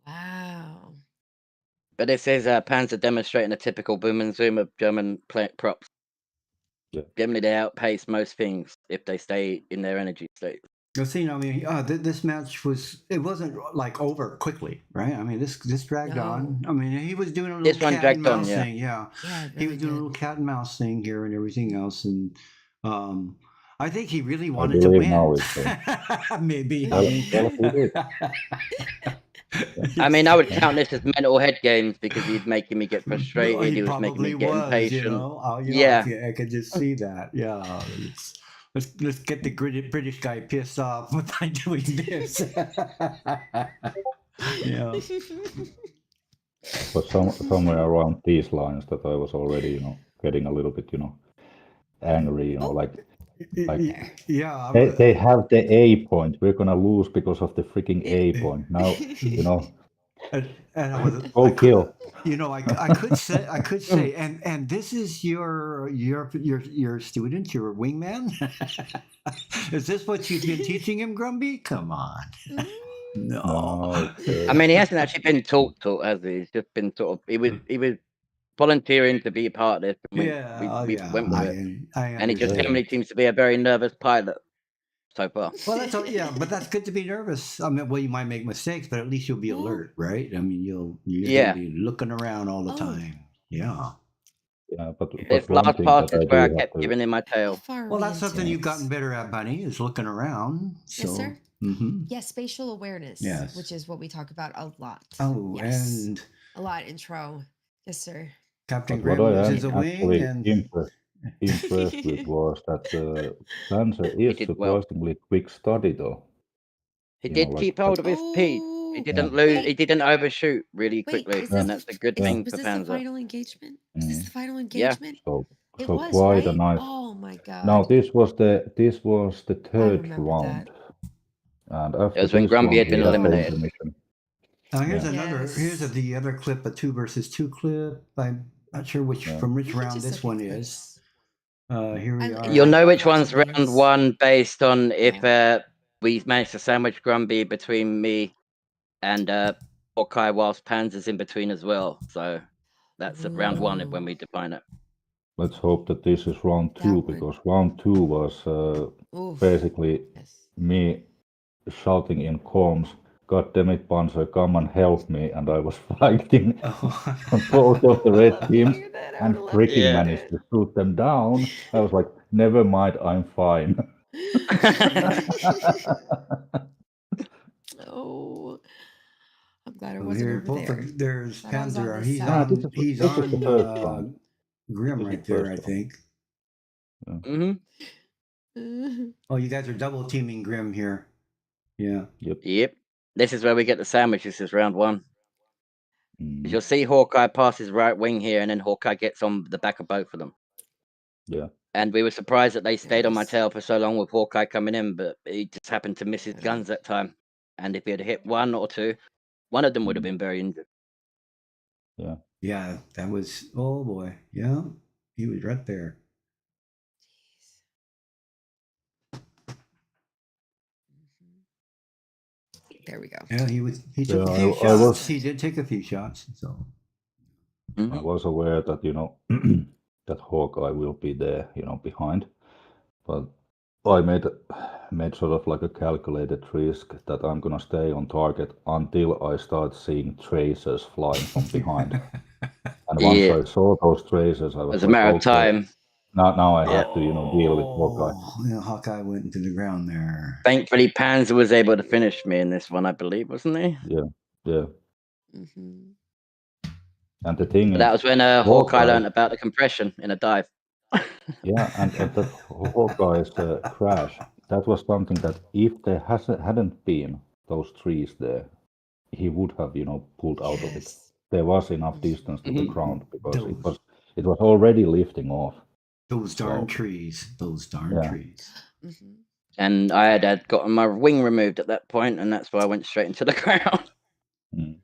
Wow. But this is Panzer demonstrating a typical boom and zoom of German props. Yeah. Generally, they outpace most things if they stay in their energy state. Well, see, I mean, this match wasn't like over quickly, right? I mean, this dragged on. I mean, he was doing a little This one cat and dragged on, mouse yeah. thing. Yeah, Yeah, it he really was doing a did. little cat and mouse thing here and everything else, and I think he really I wanted to believe win. now it's Maybe. well, he did. I mean, I would count this as mental head games because he'd making me get frustrated. Well, he was making me probably get was, impatient. Yeah, I could just see that. Yeah, let's get the British guy pissed off by doing this. Yeah. But somewhere around these lines that I was already, getting a little bit, angry, like Yeah. they have the A point. We're gonna lose because of the freaking A point. Now, And I was kill. I could say, and this is your student, your wingman. Is this what you've been teaching him, Grumby? Come on. No. I mean, he hasn't actually been taught, has he? He's just been sort of. He was volunteering to be a part of this. And we went with it, and he just generally seems to be a very nervous pilot so far. Well, but that's good to be nervous. I mean, well, you might make mistakes, but at least you'll be alert, right? I mean, you'll be looking around all the time. Yeah. Yeah, but This one last thing pass that is I where I do have kept to. giving him my How tail. far are Well, we that's into something you've it? gotten better at, Bunny, is looking around. Yes, So, sir. Yes, spatial awareness, which yes. is what we talk about a lot. Oh, Yes, and a lot in TROH. Yes, sir. Captain But what Grim I loses am a wing, actually and impressed with was that Panzer He is did well. surprisingly quick study, though. He You know, did like keep hold of his piece. He Oh, didn't yeah, lose. He wait, didn't overshoot really wait. quickly, Is yeah, this and the that's a good yeah. thing was for this the Panzer. final engagement? Was this Mm. the final Yeah. engagement? So It so was, quite a right? nice. Oh my Now God, this was the I third remember round, that. and It after was when this Grumby one had we been had the eliminated. intermission. here's Yeah, another. Here's Yes. the other clip, a 2 versus 2 clip. I'm not sure yeah. from We which could round do this some one good is. clips. Here we I You'll are. know love which watching one's round these. one based on if Yeah. we managed to sandwich Grumby between me and Hawkeye, whilst Panzer's in between as well. So that's at round one when Ooh, we define it. Let's hope that this is round that two, one. because round two was Oof. basically Yes. me shouting in comms, "God damn it, Panzer, come and help me!" And I was fighting Oh. on both of the I red love to teams hear that. I and would have loved to freaking Yeah. hear managed to shoot them down. I was like, never mind, I'm fine. it. Oh, I'm glad I Well, wasn't here, over both there. of there's Glad I was on Panzer. this He's Yeah, side. on. He's this is the first round. on Grim This is right the there, first I round. think. hmm Oh, you guys are double teaming Grim here. Yeah. Yep. Yep. This is where we get the sandwich. This is round one. 'Cause Mm, you'll see Hawkeye pass his right wing here, and then Hawkeye gets on the back of both of them. yeah. And we were surprised that they There stayed it on my is. tail for so long with Hawkeye coming in, but he just happened to miss his Yeah. guns that time. And if he had hit one or two, one of them would have been very injured. Yeah. Yeah, that was. Oh boy. Yeah, he was right there. There we go. Yeah, he was. He took Yeah, a few I shots. was He did take a few shots. So. I Mhm. was aware that that Hawkeye will be there, behind. But I made sort of like a calculated risk that I'm gonna stay on target until I start seeing tracers flying from behind. And once Yeah, I saw those tracers, I it was was a like, matter of okay, time. now I Yeah. have to, deal with Hawkeye. Oh, yeah, Hawkeye went into the ground there. Thankfully, Panzer was able to finish me in this one, I believe, wasn't he? Yeah, yeah. Mm-hmm. And the thing But that is, was when Hawkeye Hawkeye, learned about the compression in a dive. yeah, and that Hawkeye's crash, that was something that if there hadn't been those trees there, he would have, pulled out of it. Yes. There was enough distance to the Mhm. ground because Those, it was already lifting off. those darn So trees. Those darn yeah, trees. Mm-hmm. And I had gotten my wing removed at that point, and that's why I went straight into the ground. mm,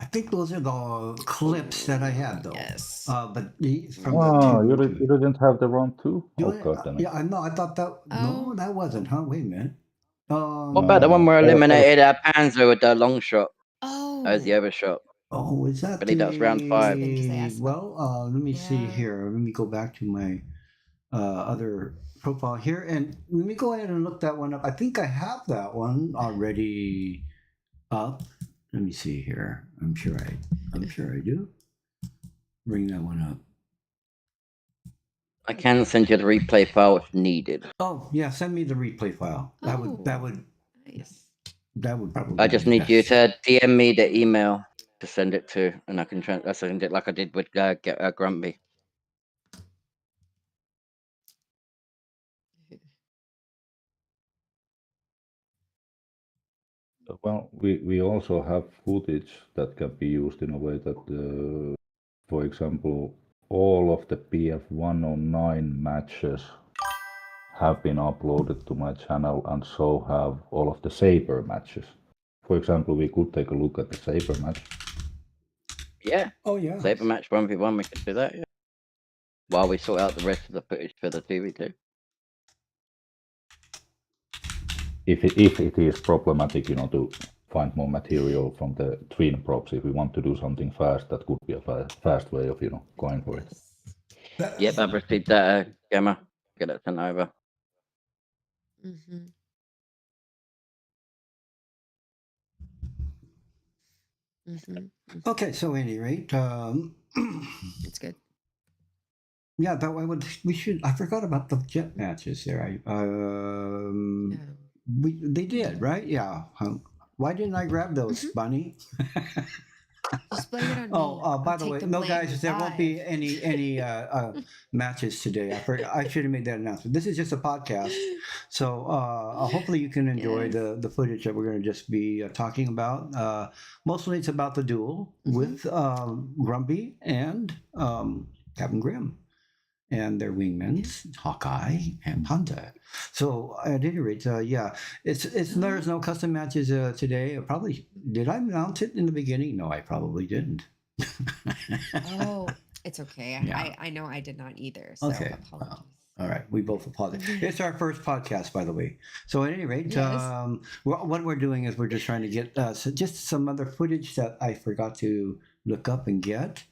I think those are the clips that I had, though. Yes. But from oh, the you two. didn't have the round two? Do Oh I? god damn it! Yeah, I know. I thought that. No, Oh. that wasn't. Huh? Wait a minute. What about the one where I I was, eliminated Panzer with the long shot? That was the Oh. overshot. Oh, is I that believe that was round 5. Because they the? asked about. Well, let me see Yeah. here. Let me go back to my other profile here, and let me go ahead and look that one up. I think I have that one already up. Let me see here. I'm sure I do. Bring that one up. I can send you the replay file if needed. Oh yeah, send me the replay file. That would Nice. that would probably. I just be need you best. to DM me the email to send it to, and I can send it like I did with Grumpy. well, we also have footage that can be used in a way that, for example, all of the PF109 matches have been uploaded to my channel, and so have all of the Saber matches. For example, we could take a look at the Saber match. Yeah, Oh yeah. Saber match 1v1, we could do that, yeah. While we sort out the rest of the footage for the TV2. If it is problematic, to find more material from the twin props, if we want to do something fast, that could be a fast way of, going for it. Yep, I've received that, Gemma. Get it sent over. Mm-hmm. Mm-hmm. Okay, so at any rate, It's good. Yeah, though we should. I forgot about the jet matches there. Yeah. They did, right? Yeah. Why didn't I grab those, Bunny? Just blame it on me. Oh, by I'll the take way, the no, blame guys, there won't be live. any matches today. I should have made that announcement. This is just a podcast, so hopefully you can enjoy Yes. the footage that we're going to just be talking about. Mostly, it's about the duel with Grumby and Captain Grim and their wingmen, Hawkeye and Panda. So at any rate, yeah, there's no custom matches today. Probably did I announce it in the beginning? No, I probably didn't. Oh, it's okay. Yeah. I know I did not either. So Okay. apologies. All right, we both apologize. It's our first podcast, by the way. So at any rate, Yes. what we're doing is we're just trying to get just some other footage that I forgot to look up and get.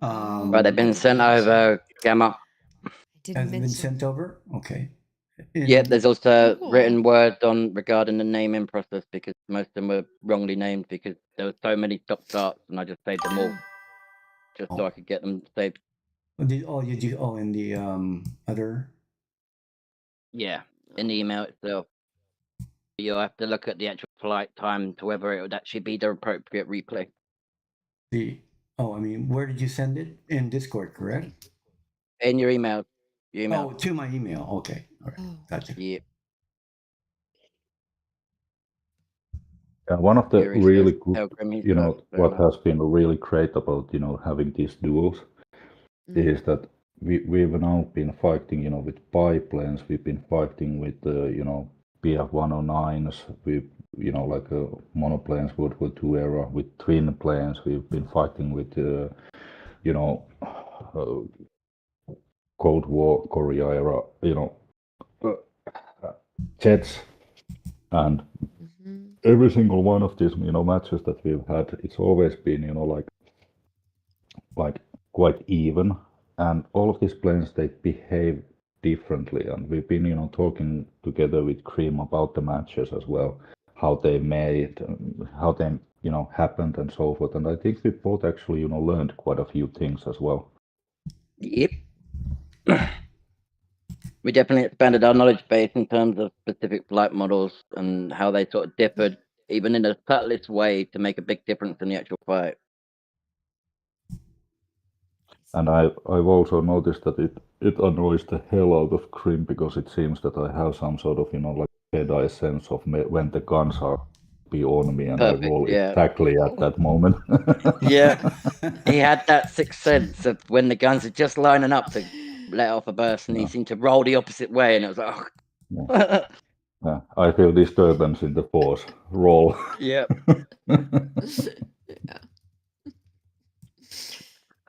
Right, they've been I sent didn't mention. over, Gamma. I didn't Has it been mention. sent over? Okay. Yep, there's also Cool. written words on regarding the naming process because most of them were wrongly named because there were so many stop starts and I just saved them all just so I could get them saved. You do in the other. Yeah, in the email itself. You'll have to look at the actual flight time to whether it would actually be the appropriate replay. I mean, where did you send it? In Discord, correct? In your email. Oh, to my email. Okay. All right. Gotcha. Yeah. One of the Yuri really says, good, "Pilgrim, he's you know, perfect, fair what enough." has been really great about, having these duels is that we've now been fighting, with biplanes. We've been fighting with, PF-109s. Like monoplanes World War II era with twin planes. We've been fighting with, Cold War Korea era, jets, and every single one of these, matches that we've had, it's always been, like quite even, and all of these planes, they behave differently, and we've been, talking together with Grim about the matches as well, how they made, how they, happened and so forth, and I think we both actually, learned quite a few things as well. Yep. We definitely expanded our knowledge base in terms of specific flight models and how they sort of differed, even in the subtlest way, to make a big difference in the actual fight. And I've also noticed that it annoys the hell out of Grim because it seems that I have some sort of, like Jedi sense of when the guns are be on me and Perfect, I roll yeah. exactly at that moment. Yeah, he had that sixth sense of when the guns are just lining up to let off a burst, and he seemed to roll the opposite way, and it was like, oh. Yeah, I feel disturbance in the force. Roll. Yep.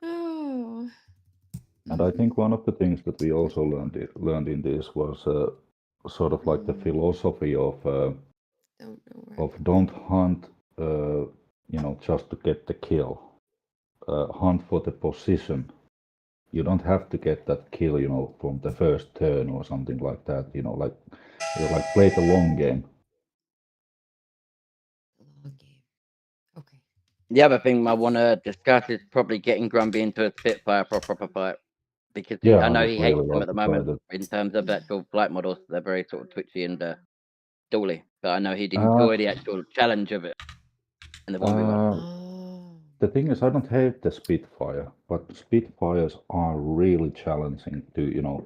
Oh. And I think one of the things that we also learned in this was sort of like the philosophy of don't hunt, just to get the kill. Hunt for the position. You don't have to get that kill, from the first turn or something like that. Like play the long game. Long game. Okay. The other thing I want to discuss is probably getting Grumby into a Spitfire for a proper fight. Because I know he hates them at the moment in terms of actual flight models. They're very sort of twitchy and dually. But I know he'd enjoy the actual challenge of it in the 1v1. The thing is, I don't hate the Spitfire, but Spitfires are really challenging to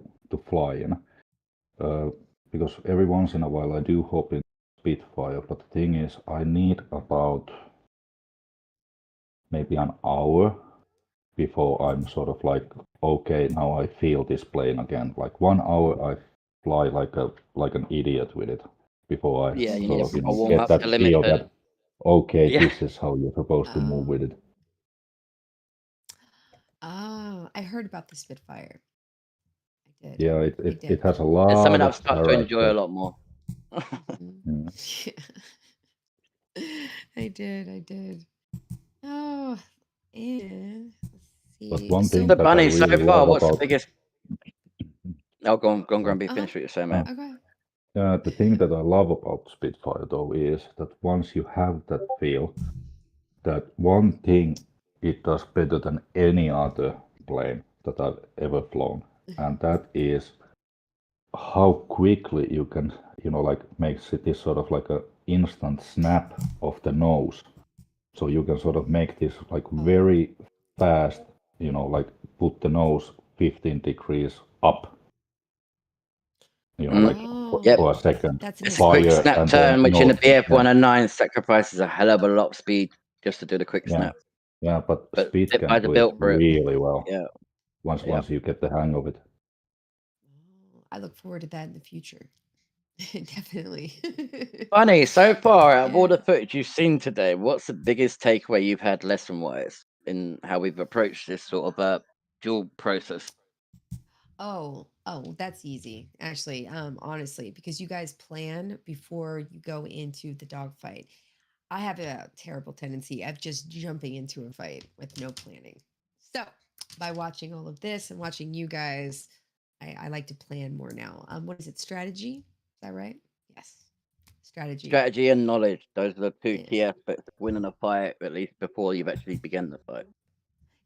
fly in. Because every once in a while I do hop in Spitfire, but the thing is, I need about maybe an hour before I'm sort of like, okay, now I feel this plane again. Like 1 hour I fly like an idiot with it before I sort of get that feel that, okay, this is how you're supposed to move with it. I heard about the Spitfire. I did. Yeah, it has a lot. It's something I've started to enjoy a lot more. I did. Oh, and let's see. But one thing the that bunny I really so far, love what's about... the biggest? Oh, go on, Grumby, finish what you're saying, mate. Okay. The thing that I love about Spitfire, though, is that once you have that feel, that one thing it does better than any other plane that I've ever flown, and that is how quickly you can, like makes it this sort of like a instant snap of the nose. So you can sort of make this like very fast, like put the nose 15 degrees up, like Yep. for a second, That's It's a quick fire, snap and then turn, which in the nose. Yeah, BF-109 sacrifices a hell of a lot of speed just to do the quick yeah, snap. yeah. But But Speed zip can guys are do it built for it. really well Yeah. once you get the hang of it. I look forward to that in the future. Definitely. Funny, so far, out of all Yeah. the footage you've seen today, what's the biggest takeaway you've had lesson-wise in how we've approached this sort of dual process? Oh, that's easy, actually. Honestly, because you guys plan before you go into the dogfight. I have a terrible tendency of just jumping into a fight with no planning. So, by watching all of this and watching you guys, I like to plan more now. What is it? Strategy? Is that right? Yes. Strategy. Strategy and knowledge, those are the two Yeah. key aspects of winning a fight, at least before you've actually begun the fight.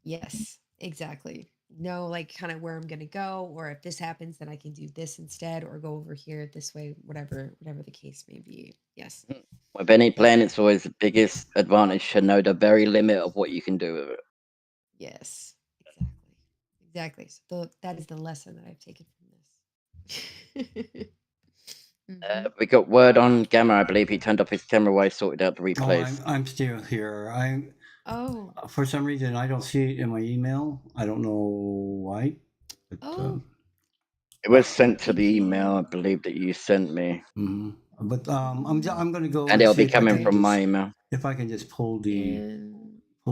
Yes, exactly. Know like kind of where I'm gonna go, or if this happens, then I can do this instead, or go over here this way, whatever the case may be. Yes. With any But plan, it's always the biggest advantage to know the very limit of what you can do with it. yes, exactly. So that is the lesson that I've taken from this. We got word on Gamma, I believe he turned off his camera while he sorted out the Oh, replays. I'm still here. Oh, For some reason, I don't see it in my email. I don't know why. But, oh, It was sent to the maybe. email, I believe, that you sent me. But I'm going to go And and it'll see be if I coming can from just my email. pull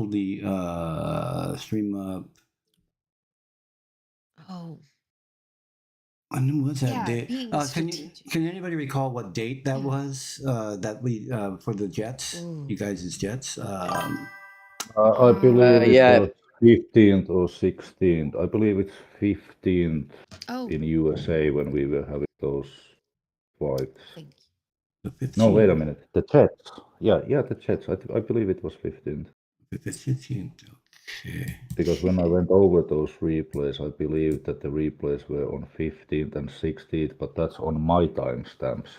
the stream up. Oh, And what's that yeah, date? being strategic. Can anybody recall what date that Yeah. was? That we for the jets, Ooh. you guys' jets. I believe it Yeah. was 15th or 16th. I believe it's 15th Oh, in USA when we were having those flights. thank you. The 15th. No, wait a minute. The Jets. Yeah, the Jets. I believe it was 15th. The 15th. Okay. Because when I went over those replays, I believe that the replays were on 15th and 16th, but that's on my timestamps.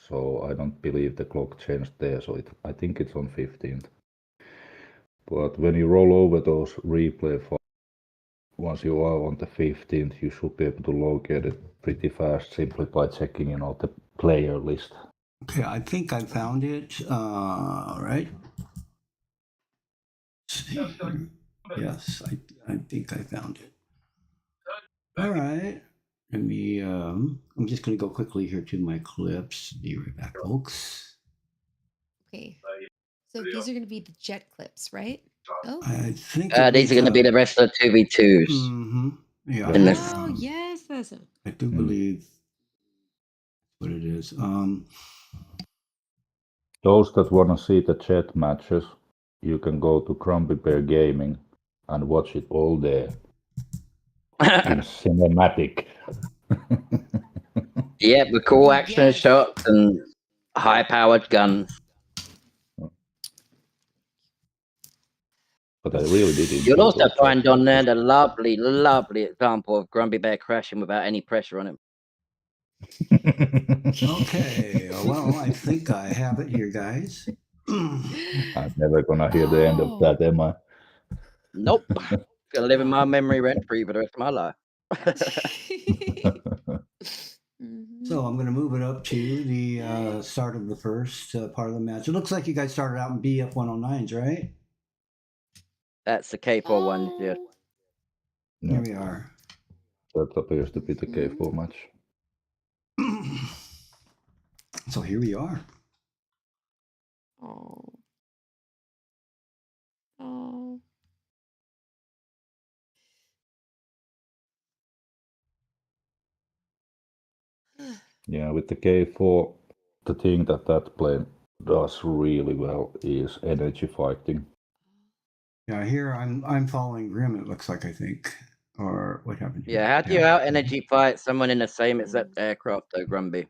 So I don't believe the clock changed there. So I think it's on 15th. But when you roll over those replay files, once you are on the 15th, you should be able to locate it pretty fast simply by checking, the player list. Okay, I think I found it. Right. Yes, I think I found it. All right. Let me. I'm just going to go quickly here to my clips. Be right back, folks. Okay. So these are going to be the jet clips, right? Oh. I think These are going to be the rest of the 2v2s. Mm-hmm. Yeah. In this. Oh, yes, that's I do believe what it is. Those that want to see the jet matches, you can go to Grumby Bear Gaming and watch it all there in cinematic. Yeah, with cool action shots and high-powered guns. But I really did enjoy. You'll also those find jet on there matches. the lovely, lovely example of Grumby Bear crashing without any pressure on him. Okay. Well, I think I have it here, guys. I'm never gonna hear the end of that, am I? Nope. Gonna live in my memory rent-free for the rest of my life. So I'm going to move it up to the start of the first part of the match. It looks like you guys started out in BF-109s, right? That's the K4 one, yeah. Here we are. That appears to be the K4 match. So here we are. Oh. Oh. Yeah, with the K4, the thing that plane does really well is energy fighting. Yeah, here I'm following Grim, it looks like, I think. Or what happened here? Yeah, how do you out energy fight someone in the same exact aircraft though, Grumby?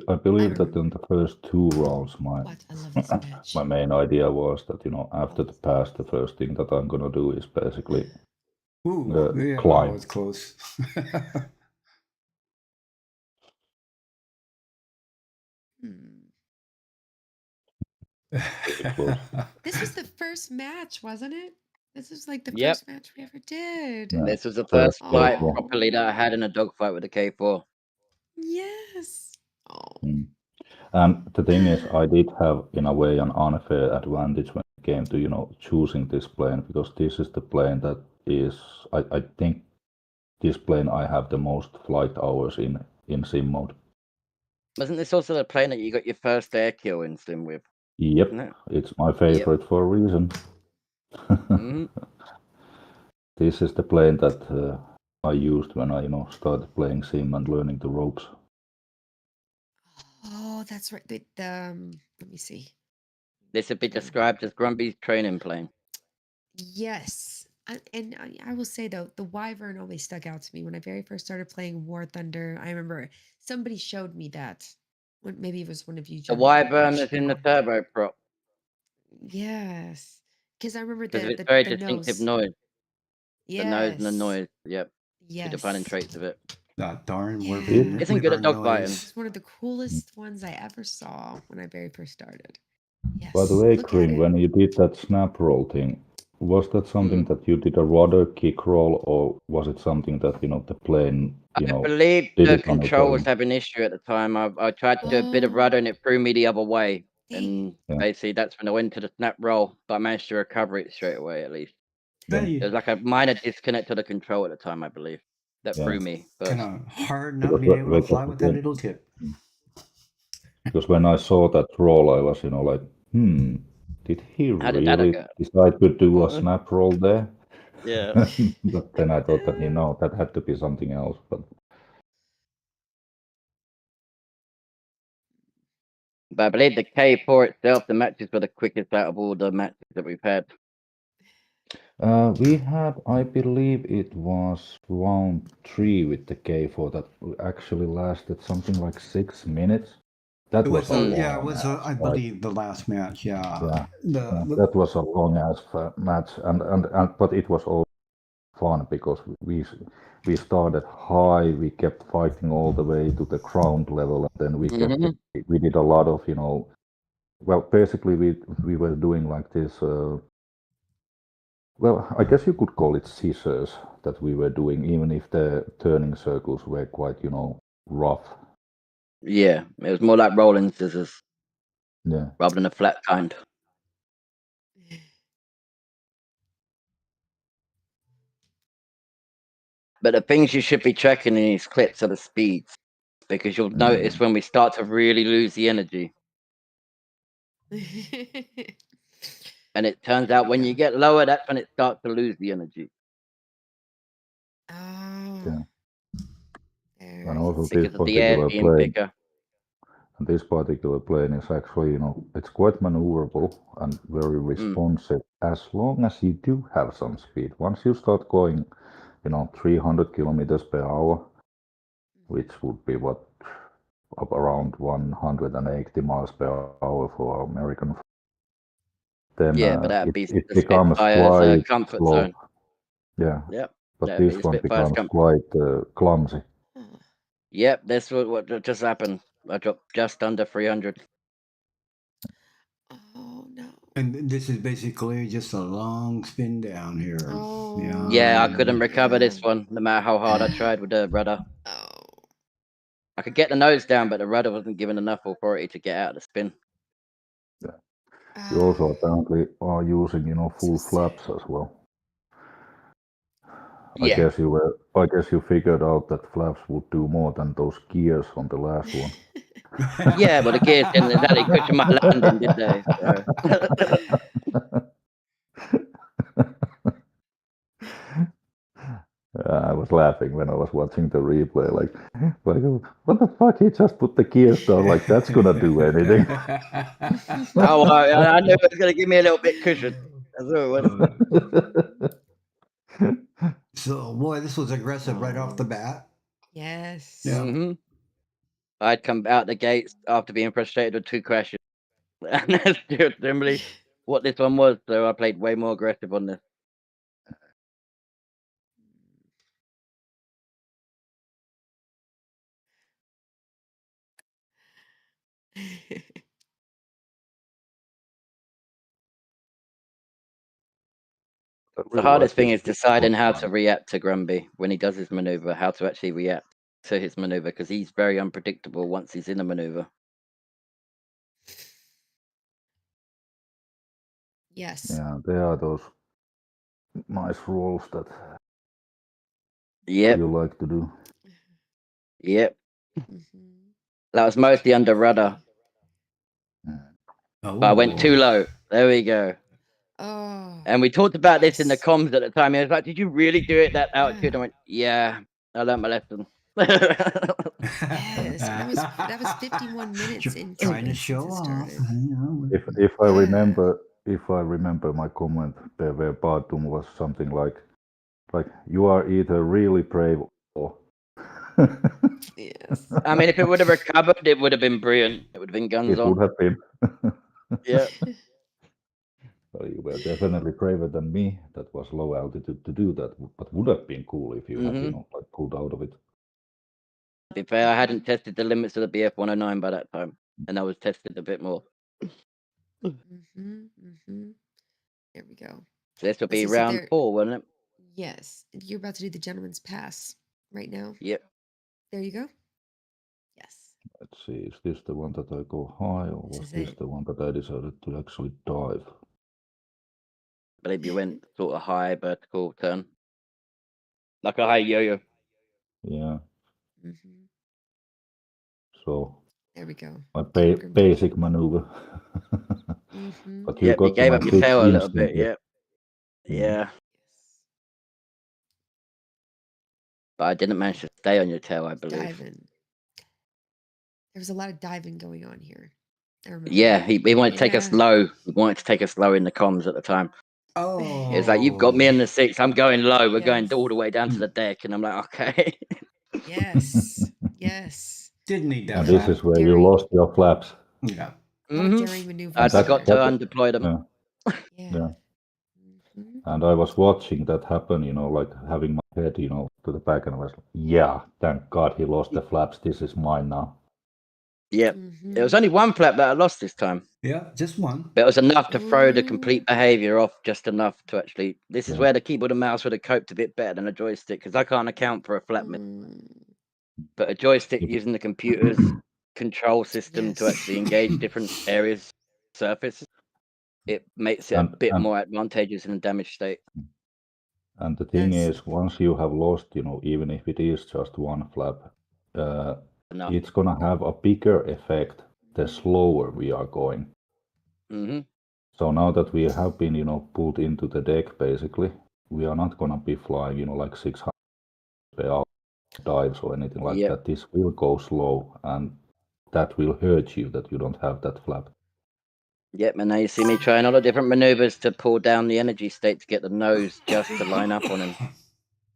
I believe don't that in the first 2 rounds, What? I love this match. my main idea was that after the pass, the first thing that I'm gonna do is basically Ooh, yeah, that climb. was close. Pretty close. This was the first match, wasn't it? This was like the Yep. first match we ever did. Yeah. This was the First first fight one. properly that I had in a dogfight with the K4. Yes. Oh. And the thing is, I did have, in a way, an unfair advantage when it came to, choosing this plane, because this is the plane that is, I think, this plane I have the most flight hours in sim mode. Wasn't this also the plane that you got your first air kill in sim with? Yep, No. it's my favorite for a reason. Mhm. This is the plane that I used when I, started playing sim and learning the ropes. Oh, that's right. Let me see. This would be described as Grumby's training plane. Yes. I will say though, the Wyvern always stuck out to me when I very first started playing War Thunder. I remember somebody showed me that. Maybe it was one of you. The Jeremy, Wyvern is actually. in the turbo prop Yes, because I remember because the it's very the distinctive nose. noise. The nose and the Yes. noise. Yep. The Yes. defining traits of it. That darn Yeah. Wyvern Isn't good at Wyvern dogfighting. noise. It's one of the coolest ones I ever saw when I very first started. Yes. By the way, Look at Grim, it. when you did that snap roll thing, was that something that you did a rudder kick roll, or was it something that the plane I believe did the it on its control was own? having an issue at the time. I tried to do a bit of rudder and it threw me the other way. And Yeah. basically that's when I went to the snap roll, but I managed to recover it straight away at least. Hey, There was like a minor disconnect to the control at the time, I believe. That Yeah. threw me first. kind of hard not being able to fly with that little tip. Because when I saw that roll, I was, like, did he How did that really go? decide to do a snap roll there? Yeah. But then I thought that, that had to be something else. But I believe the K4 itself, the matches were the quickest out of all the matches that we've had. We had, I believe it was round 3 with the K4 that actually lasted something like 6 minutes. That It was was, a long yeah, it was, match, I right? believe, the last match. Yeah. That was a long ass match, and but it was all fun because we started high, we kept fighting all the way to the ground level, and then we did a lot of well, basically we were doing like this. Well, I guess you could call it scissors that we were doing, even if the turning circles were quite, rough. Yeah, it was more like rolling scissors Yeah. rather than a flat kind. But the things you should be tracking in these clips are the speeds, because you'll notice when we start to really lose the energy. And it turns out when you get lower, that's when it starts to lose the energy. Oh. Yeah. There And you also see. Because of the air being bigger. and this particular plane is actually, it's quite maneuverable and very responsive as long as you do have some speed. Once you start going, 300 kilometers per hour, which would be what, up around 180 miles per hour for American, then Yeah, but that'd be it the becomes Spitfire's quite comfort slow. zone. Yeah. Yep. But That'd be this the one Spitfire's becomes comfort. quite clumsy. Yep, that's what just happened. I dropped just under 300. Oh no. And this is basically just a long spin down here. Oh. Yeah, I couldn't recover this one, no matter how hard I tried with the rudder. Oh. I could get the nose down, but the rudder wasn't given enough authority to get out of the spin. Yeah. You also apparently are using, full flaps as well. Yeah. I guess you figured out that flaps would do more than those gears on the last one. Yeah, but the gears didn't exactly cushion my landing, did they? So. I was laughing when I was watching the replay, like, what the fuck? He just put the gears down, like that's gonna do anything. Oh, I knew it was gonna give me a little bit cushion. That's all it was. So, boy, this was aggressive right off the bat. Yes. Yeah. I'd come out the gates after being frustrated with 2 crashes. And that's generally what this one was. So I played way more aggressive on this. The hardest thing is deciding how to react to Grumby when he does his maneuver, how to actually react to his maneuver, because he's very unpredictable once he's in a maneuver. Yes. Yeah, there are those nice rolls that Yep, you like to do. yep. Mhm. That was mostly under rudder, Oh. but I went too low. There we go. Oh. And we talked about this in the Yes. comms at the time. He was like, "Did you really do it that altitude?" Yeah. I went, "Yeah, I learned my lesson." Yes. And that was 51 minutes into Trying to it show since it off. started. You know. If I Yeah. remember my comment where Bartum was something like you are either really brave or Yes. I mean, if it would have recovered, it would have been brilliant. It would have been guns it would on. have been. Yeah. Well, you were definitely braver than me. That was low altitude to do that, but would have been cool if you had, like pulled out of it. To be fair, I hadn't tested the limits of the BF 109 by that time, and I was tested a bit more. There we go. So this will Let's be see, so round there. 4, wouldn't it? Yes. You're about to do the gentleman's pass right now. Yep. There you go. Yes. Let's see, is this the one that I go high, or This was is this it. the one that I decided to actually dive? I believe you went sort of high vertical turn. Like a high yo-yo. Yeah. Mhm. So There we go. my Get him, Grumby. basic maneuver. Mhm. But you Yep, you got to gave my up your sixth tail a little bit. instantly. Yep. Yeah. But I didn't manage to stay on your tail, I believe. Diving. There was a lot of diving going on here. I remember. Yeah, he wanted to take us Yeah. low. He wanted to take us low in the comms at the time. Oh. It's like, you've got me in the 6, I'm going low. We're going Yes. all the way down to the deck. And I'm like, okay. Yes. Yes. Didn't need that. And this flap. is where you Daring. lost your flaps. Yeah. A lot of daring maneuvers. I that- forgot to undeploy them. Yeah. Yeah. Yeah. Mhm. And I was watching that happen, like having my head, to the back, and I was like, yeah, thank God he lost the flaps. This is mine now. Yep. Mhm. There was only one flap that I lost this time. Yeah, just one. But it was enough to throw the Ooh. complete behavior off, just enough to actually. This is Yeah. where the keyboard and mouse would have coped a bit better than a joystick, because I can't account for a flap miss. But a joystick using the computer's control system to Yes. actually engage different areas, surface, it makes it a bit more advantageous in a damaged state. And the thing That's- is, once you have lost, even if it is just one flap, Enough. it's gonna have a bigger effect the slower we are going. hmm So now that we have been, pulled into the deck, basically, we are not gonna be flying, like 600 per hour dives or anything like Yep. that. This will go slow, and that will hurt you that you don't have that flap. Yep, and now you see me trying all the different maneuvers to pull down the energy state to get the nose just to line up on him.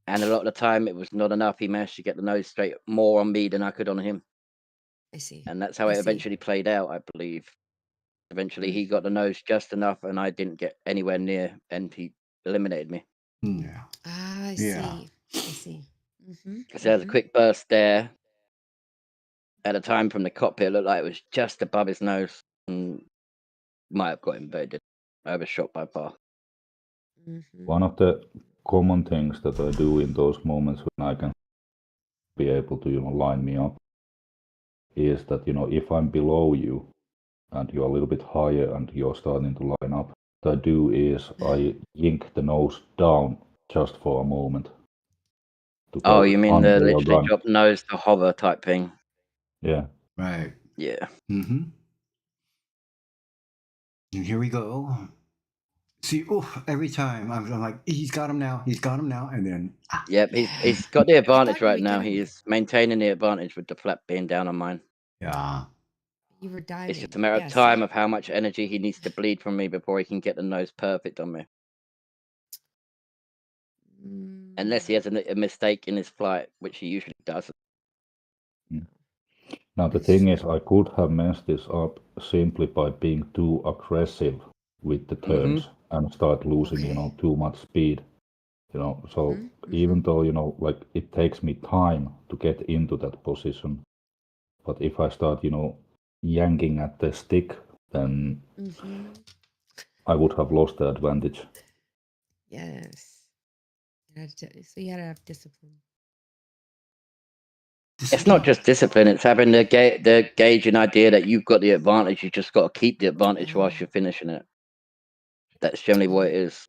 And a lot of the time it was not enough. He managed to get the nose straight more on me than I could on him. I see. And that's how it eventually played out, I believe. Eventually he got the nose just enough and I didn't get anywhere near, and he eliminated me. Yeah. I Yeah. see. I see. Mm-hmm. So there was a quick burst there. At the time from the cockpit, it looked like it was just above his nose. And might have got him, but it didn't. I overshot by far. One of the common things that I do in those moments when I can be able to, line me up is that, if I'm below you and you're a little bit higher and you're starting to line up, what I do is I yank the nose down just for a moment. Oh, you mean the under your literally gun. drop nose to hover type thing? Yeah. Right. Yeah. Mm-hmm. And here we go. See, every time I'm like, he's got him now, and then. Yep, he's got the advantage you were right now. getting- He is maintaining the advantage with the flap being down on mine. Yeah. You were diving. It's just a matter of time of how much energy he needs to bleed from me before he can get the nose perfect on me. Unless he has a mistake in his flight, which he usually doesn't. Now the That's thing true. is, I could have messed this up simply by being too aggressive with the Hmm. turns and start losing, Okay. too much speed. So Mm-hmm. Mm-hmm. even though, like it takes me time to get into that position, but if I start, yanking at the stick, then Mm-hmm. I would have lost the advantage. Yes. So you gotta have discipline. It's not Discipline. just discipline; it's having the gauging idea that you've got the advantage. You just got to keep the advantage whilst Oh. you're finishing it. That's generally what it Oh. is.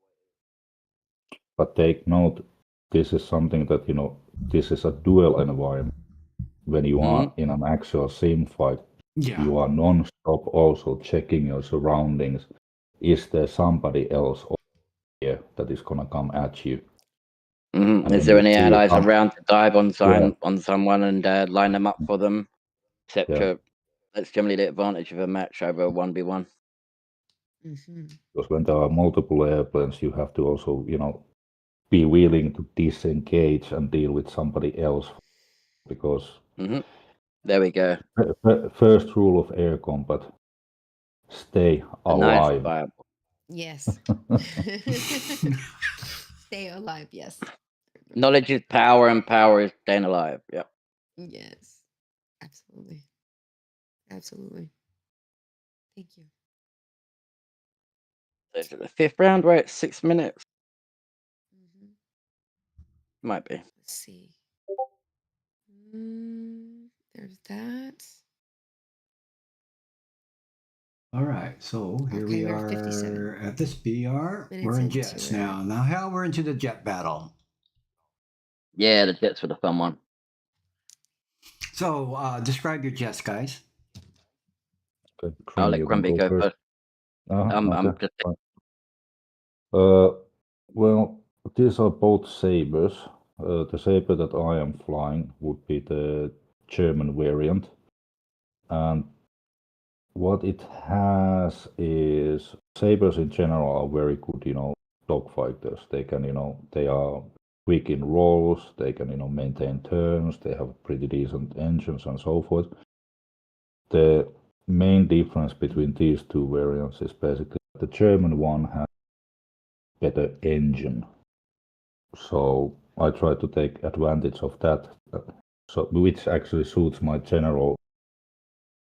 But take note, this is something that, this is a duel environment. When you Hmm. are in an actual sim fight, Yeah. you are non-stop also checking your surroundings. Is there somebody else over here that is gonna come at you? Hmm. And Is when there you any see allies some, around to dive yeah, on someone and line them up for them, yeah, etc.? That's generally the advantage of a match over a 1v1. Mm-hmm. because when there are multiple airplanes, you have to also, be willing to disengage and deal with somebody else. Because Hmm. There we go. first rule of air combat: stay A nice alive. fireball. Yes. Stay alive. Yes. I remember Knowledge is power, and power is staying alive. Yeah. that. Yes. Absolutely. Absolutely. Thank you. Is it the fifth round? We're at 6 minutes. Mm-hmm. Might be. Let's see. There's that. All right. So here Okay, we we're 57 are at this BR. We're minutes in into jets it. now. Now, how we're into the jet battle. Yeah, the Jets for the fun one. So, describe your jets, guys. Okay, I'll Grim, let you can Grumby go go first. first. I'm Okay. just Fine. Uh, well, these are both sabers. The saber that I am flying would be the German variant, and what it has is sabers in general are very good, dogfighters. They can, they are quick in rolls. They can, maintain turns. They have pretty decent engines and so forth. The main difference between these two variants is basically the German one has better engine. So I try to take advantage of that, which actually suits my general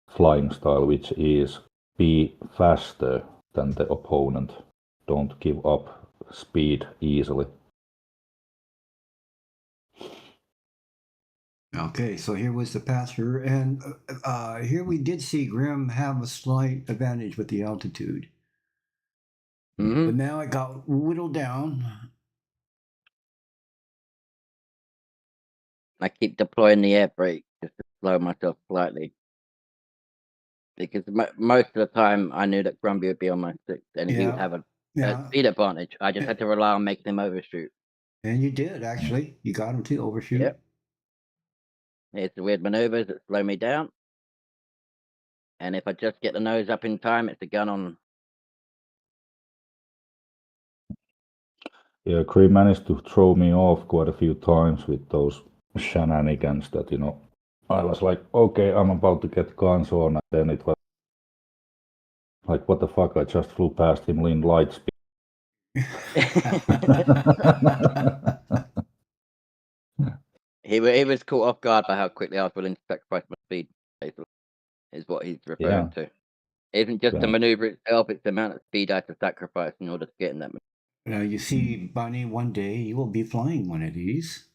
flying style, which is be faster than the opponent. Don't give up speed easily. Okay, so here was the passer, and here we did see Grim have a slight advantage with the altitude, hmm but now it got whittled down. I keep deploying the air brake just to slow myself slightly because most of the time I knew that Grumby would be on my six and he would Yeah, have a yeah, speed advantage. I just a- had to rely on making him overshoot. and you did actually. You got him to overshoot. Yep. It's the weird maneuvers that slow me down. And if I just get the nose up in time, it's a gun on. Yeah, Cree managed to throw me off quite a few times with those shenanigans that, I was like, okay, I'm about to get guns on, and then it was like, what the fuck, I just flew past him in light speed. He was caught off guard by how quickly I was willing to sacrifice my speed, basically, is what he's referring Yeah, to. It isn't just the yeah. maneuver itself, it's the amount of speed I have to sacrifice in order to get in that maneuver. Now you see, Bunny, one day you will be flying one of these.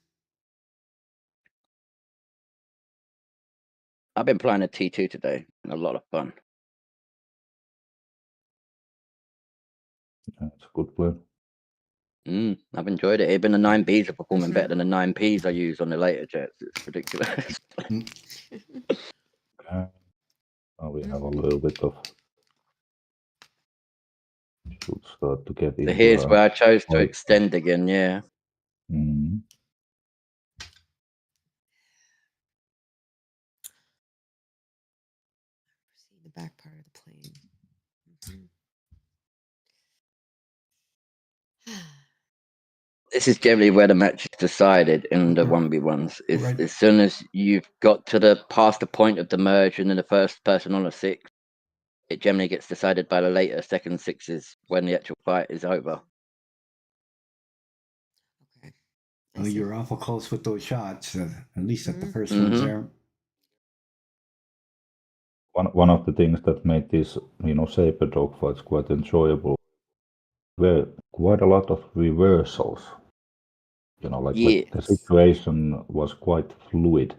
I've been flying a T2 today, and a lot of fun. It's a good plan. I've enjoyed it. Even the 9Bs are performing Mm-hmm. better than the 9Ps I use on the later jets. It's ridiculous. Mm. Okay. Now we have a Mm-hmm. little bit of should start to get So into here's a where I chose to fight. extend again, yeah. Mhm. See the back part of the plane. Mm-hmm. This is generally where the match is decided in the 1v1s. Is Right. as soon as you've got to the past the point of the merge and then the first person on a 6, it generally gets decided by the later second 6s when the actual fight is over. Okay. I Well, see. you're awful close with those shots, at least at the first Mhm. ones there. One of the things that made these, saber dog fights quite enjoyable were quite a lot of reversals. Like the Yes. situation was quite fluid.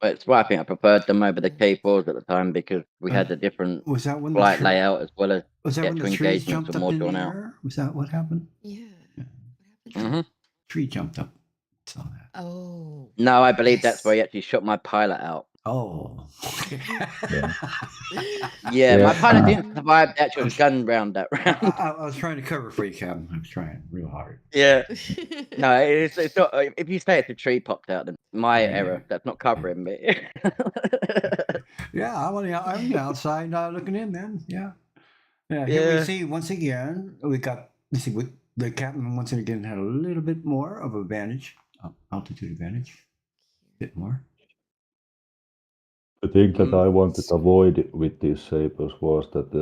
But it's why I think I preferred them over the K4s at the time because we had Uh, a different Was that when flight the layout as well as was that the when the actual trees engagements jumped were up more in drawn the out. air? Was that what happened? Yeah. Yeah. What happened? Tree jumped up. Saw that. Oh. No, I believe that's Yes. where he actually shot my pilot out. Oh. Yeah. Yeah, my Yeah. pilot didn't survive the actual gun round that round. I was trying to cover for you, Captain. I was trying real hard. Yeah. No, it's not. If you say it's a tree popped out, then my Yeah. error. That's not covering me. Yeah, I'm on the outside looking in, man. Yeah. Yeah, here we Yeah. see once again, let's see, the captain once again had a little bit more of advantage, altitude advantage, a bit more. The thing that I wanted to avoid with these sabers was that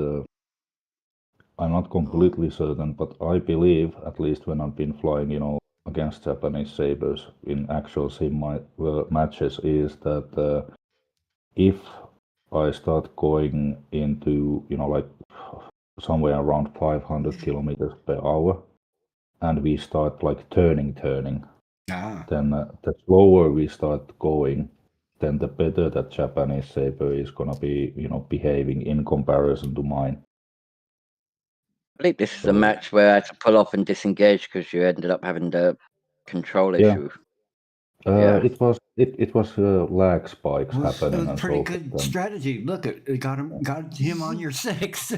I'm not completely certain, but I believe, at least when I've been flying, against Japanese sabers in actual sim matches, is that if I start going into, like somewhere around 500 kilometers per hour, and we start like turning, then the slower we start going, then the better that Japanese saber is gonna be, behaving in comparison to mine. I believe this is a So match where I had to pull off and disengage because you ended up having the control yeah, issue. Yeah. it was lag spikes It happening was and pretty so good forth. strategy. Look, it got him on your 6.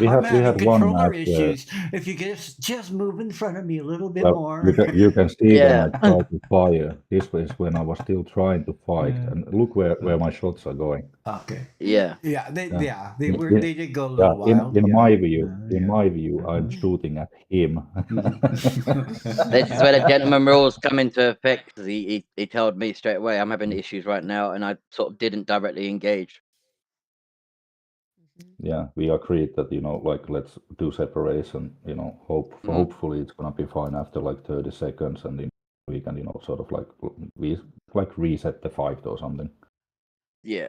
We I'm had having one controller match where issues. If you just move in front of me a little bit well, more. you can see when I Yeah. try to fire. This was when I was still trying to fight, Yeah. and look where my shots are going. Okay. Yeah. Yeah, they In, did go a little wild. in Yeah. my view, Yeah. I'm shooting at him. This is where the gentleman rules come into effect. 'Cause he told me straight away, I'm having issues right now, and I sort of didn't directly engage. Yeah, we agreed that like let's do separation. Hopefully it's gonna be fine after like 30 seconds, and then we can sort of like we like reset the fight or something. Yeah.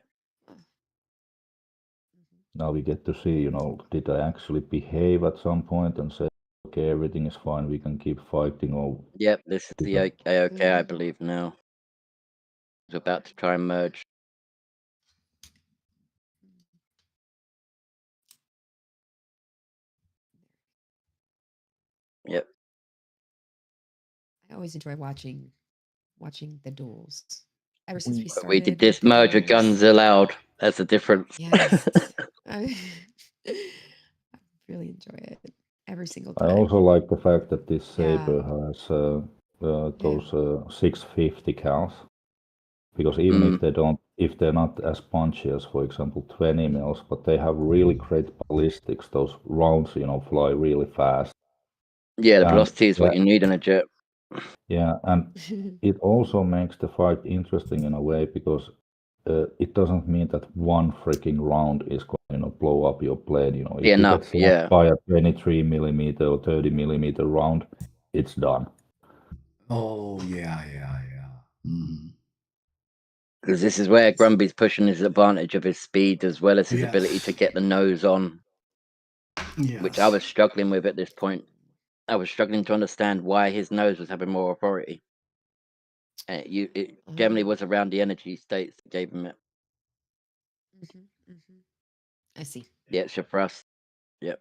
Now we get to see, did I actually behave at some point and say, okay, everything is fine, we can keep fighting, or Yep. This is did the I- AOK, I believe now. He's about to try and merge. Yep. I always enjoy watching the duels. Ever since we started. We did with this the merge with duels. guns allowed. That's the difference. Yes. I really enjoy it every single I time. also like the fact that this Yeah. saber has those 650 cals, because even if they're not as punchy as, for example, 20 mils, but they have really great ballistics. Those rounds, fly really fast. Yeah, the And velocity is what you need in a jet. yeah, and it also makes the fight interesting in a way, because it doesn't mean that one freaking round is going to blow up your plane. If Yeah, you no, get slapped by a 23 millimeter or 30 millimeter round, it's done. Oh yeah. Mhm. Because this is where Grumby's pushing his advantage of his speed as well as his ability to Yes. get the nose on, which I Yes. was struggling with at this point. I was struggling to understand why his nose was having more authority. And it generally was around the energy states that gave him it. I see. The extra thrust. Yep.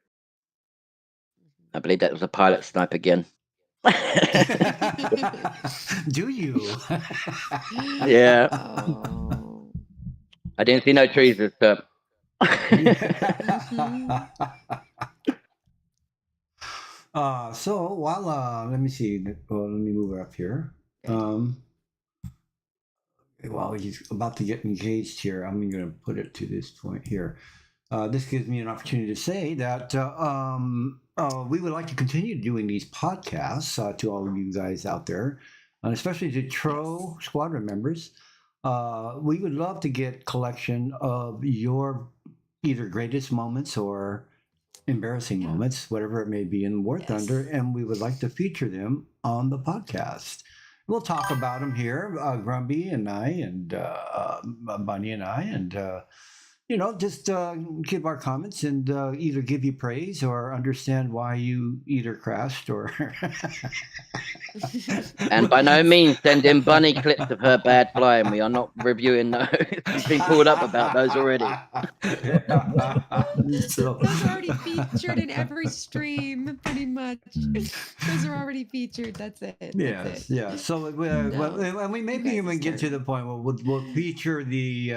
I believe that was a pilot snipe again. Do you? Yeah. Oh. I didn't see no trees this time. So while let me see. Let me move up here. While he's about to get engaged here, I'm going to put it to this point here. this gives me an opportunity to say that we would like to continue doing these podcasts to all of you guys out there, and especially to TROH Squadron members. We would love to get collection of your either greatest moments or embarrassing moments, whatever it may be in War Thunder, and we would like to feature them on the podcast. We'll talk about them here, Grumby and I, and Bunny and I, and just give our comments and either give you praise or understand why you either crashed or. And by no means send in bunny clips of her bad flying. We are not reviewing those. We've been pulled up about those already. Those are already featured in every stream, pretty much. Those are already featured. That's it. Yes, yeah. So, and we maybe even get to the point where we'll feature the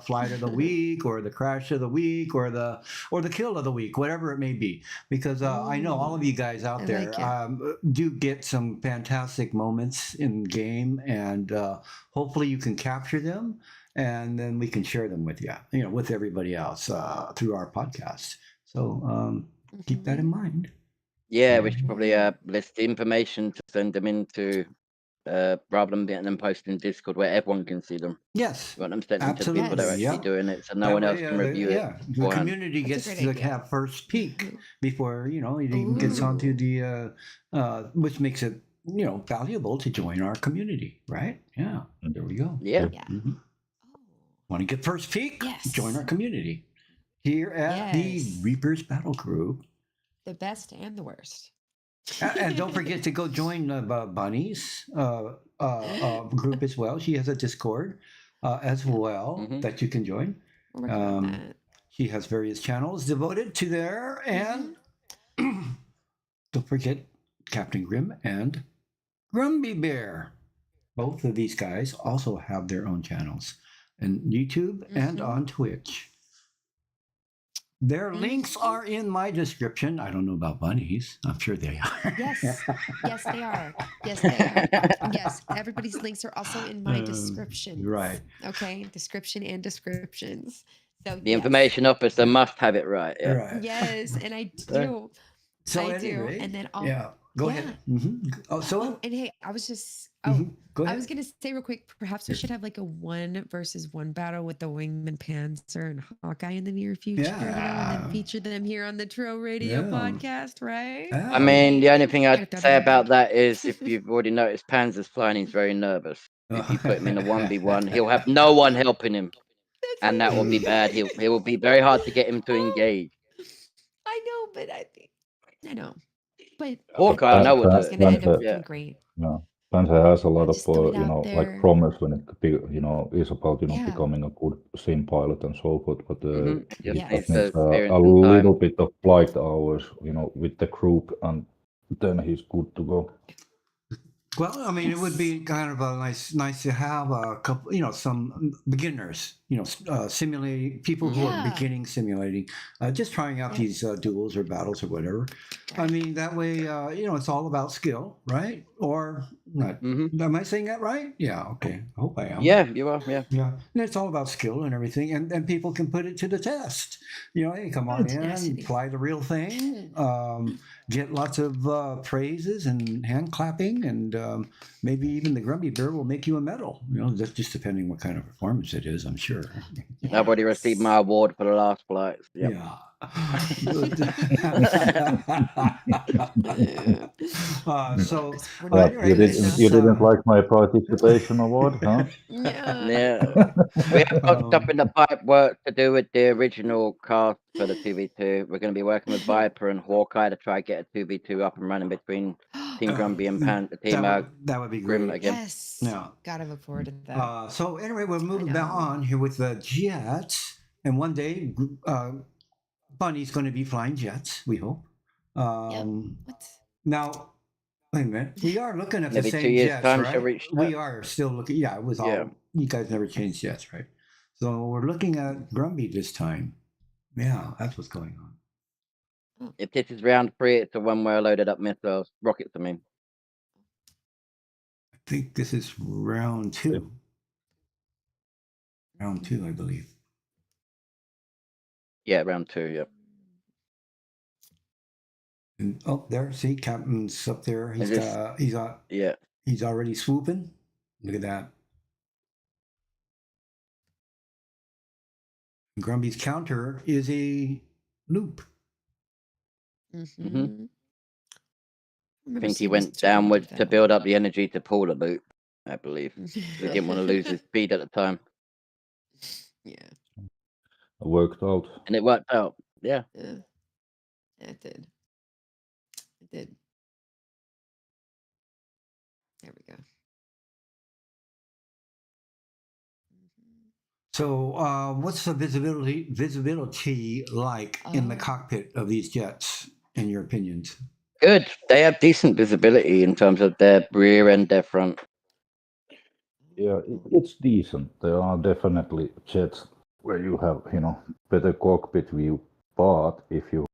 flight of the week, or the crash of the week, or the kill of the week, whatever it may be. Because I know all of you guys out there do get some fantastic moments in game, and hopefully you can capture them, and then we can share them with you, with everybody else through our podcast. So keep that in mind. Yeah, we should probably list the information to send them into rather than getting them posted in Discord where everyone can see them. Yes, You want them sent to people that are actually doing it, so no That one else way, can review it. Yeah, the beforehand. community That's a gets great to idea. have first peek before it even gets onto the which makes it valuable to join our community, right? Yeah, there we go. Yeah. Yeah. Mhm. Want to get first peek? Yes. Join our community here at the Yes. Reapers Battle Group. The best and the worst. And don't forget to go join Bunny's group as well. She has a Discord as well that you can join. We're working on that. She has various channels devoted to there. And don't forget Captain Grim and Grumby Bear. Both of these guys also have their own channels on YouTube and on Twitch. Their links are in my description. I don't know about Bunny's. I'm sure they are. Yes. Yes, they are. Yes, they are. Yes, everybody's links are also in my description. Right. Okay, description and descriptions. So The information officer must have it right. Yeah. Right. Yes, and I do. So I do. anyway, And then I'll. yeah. Go ahead. Oh, so And hey, I was just. go ahead. I was gonna say real quick. Perhaps we should have like a 1-versus-1 battle with the Wingman Panzer and Hawkeye in the near future, and then feature them here on the TROH Radio Podcast, right? I mean, the only thing I'd say about that is if you've already noticed Panzer's flying, he's very nervous. If you put him in a 1v1, he'll have no one helping him. And that will be bad. It will be very hard to get him to engage. I know, but I know. But Hawkeye, I know what it's gonna end up yeah. being great. No, Panzer has a lot of Just throw it out like there. promise when it is about Yeah. becoming a good sim pilot and so forth. But Just Yes. just needs to needs experience a some time. little bit of flight hours, with the group, and then he's good to go. Well, I mean, it would be kind of a nice to have a couple, some beginners, simulating people who are beginning simulating, just trying out these duels or battles or whatever. I mean, that way, it's all about skill, right? Or not? Am I saying that right? Yeah. Okay. I hope I am. Yeah, you are. Yeah. Yeah, and it's all about skill and everything, and people can put it to the test. Hey, come on in, fly the real thing, get lots of praises and hand clapping, and maybe even the Grumby Bear will make you a medal. That's just depending what kind of performance it is, I'm sure. I've already received my award for the last flight. Yep. Yeah. So You didn't like my participation award, huh? Yeah. We have got stuff in the pipe work to do with the original cast for the 2v2. We're going to be working with Viper and Hawkeye to try and get a 2v2 up and running between Team Grumby and Team that would be Grim great. again. Yes. Yeah. Gotta look forward to that. So anyway, we're moving on here with the jets, and one day Bunny's going to be flying jets, we hope. What? Now, wait a minute. We are looking at Maybe the 2 same years' jets, time right? to reach We that. are still looking. Yeah, it was all. Yeah. You guys never changed jets, right? So we're looking at Grumby this time. Yeah, that's what's going on. If this is round 3, it's the one where I loaded up missiles, rockets, I mean. I think this is round 2. Round 2, I believe. Yeah, round 2. Yeah. And, oh, there, see, Captain's up there. Is this? Yeah. He's already swooping. Look at that. Grumby's counter is a loop. Mm-hmm. I think he went downwards to build up the energy to pull the loop, I believe. He didn't want to lose his speed at the time. Yeah. It worked out. And it worked out. Yeah. Yeah. It did. It did. There we go. So, what's the visibility like in the cockpit of these jets, in your opinions? Good. They have decent visibility in terms of their rear and their front. Yeah, it's decent. There are definitely jets where you have, better cockpit view. But if you,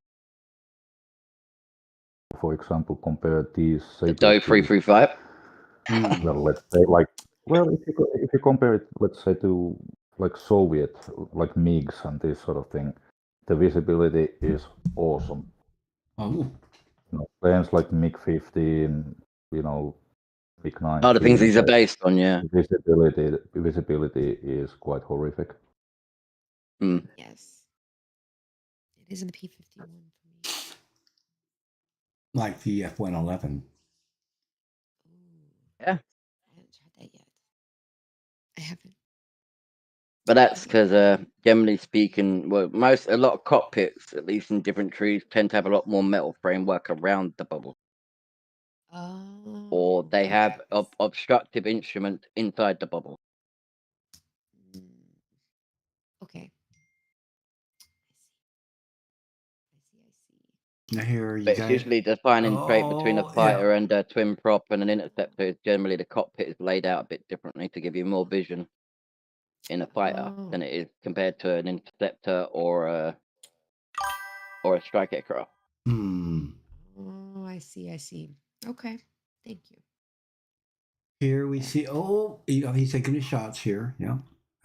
for example, compare these, The Doe 335. well, let's say if you compare it, let's say to like Soviet, like MiGs and this sort of thing, the visibility is awesome. Oh, Planes like MiG-15, MiG-19. Oh, the things these are based on, yeah. Visibility is quite horrific. Yes. It is in the P-51 for me. like the F-111. Yeah. I haven't tried that yet. I haven't. But that's because, generally speaking, well, a lot of cockpits, at least in different trees, tend to have a lot more metal framework around the bubble. Or they have obstructive instruments inside the bubble. Okay. I hear you But guys. it's usually the defining trait between a fighter and a twin prop and an interceptor is generally the cockpit is laid out a bit differently to give you more vision in a fighter than it is compared to an interceptor or a strike aircraft. Oh, I see. Okay. Thank you. Here we see. Oh, he's taking his shots here. Yeah.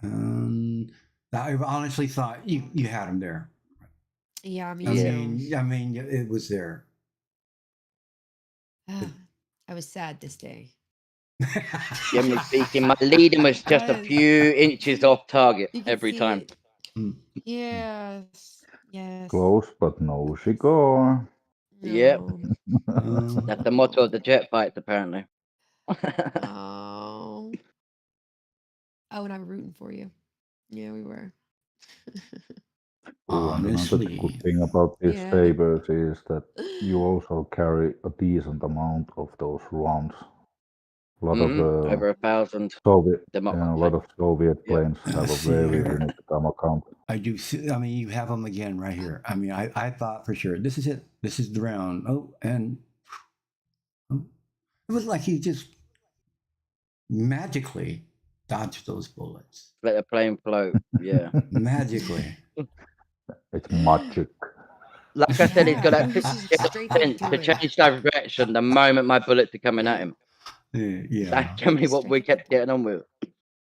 I honestly thought you had him there. Yeah, me I mean, it was there. I was sad this day. Generally speaking, my leading was just a few inches off target every time. Yes. Close, but no cigar. Yep. No. That's the motto of the jet fights, apparently. Oh, and I'm rooting for you. Yeah, we were. Honestly. The good thing about these sabers is that you also carry a decent amount of those rounds. A lot of over 1,000. Soviet, a lot of Soviet planes have a very limited ammo count. I do see. I mean, you have them again right here. I mean, I thought for sure this is it. This is the round. Oh, and it was like he just magically dodged those bullets. Let the plane float. Yeah. Magically. It's magic. Like I said, he's got that to change direction the moment my bullets are coming at him. Yeah. That's generally what we kept getting on with.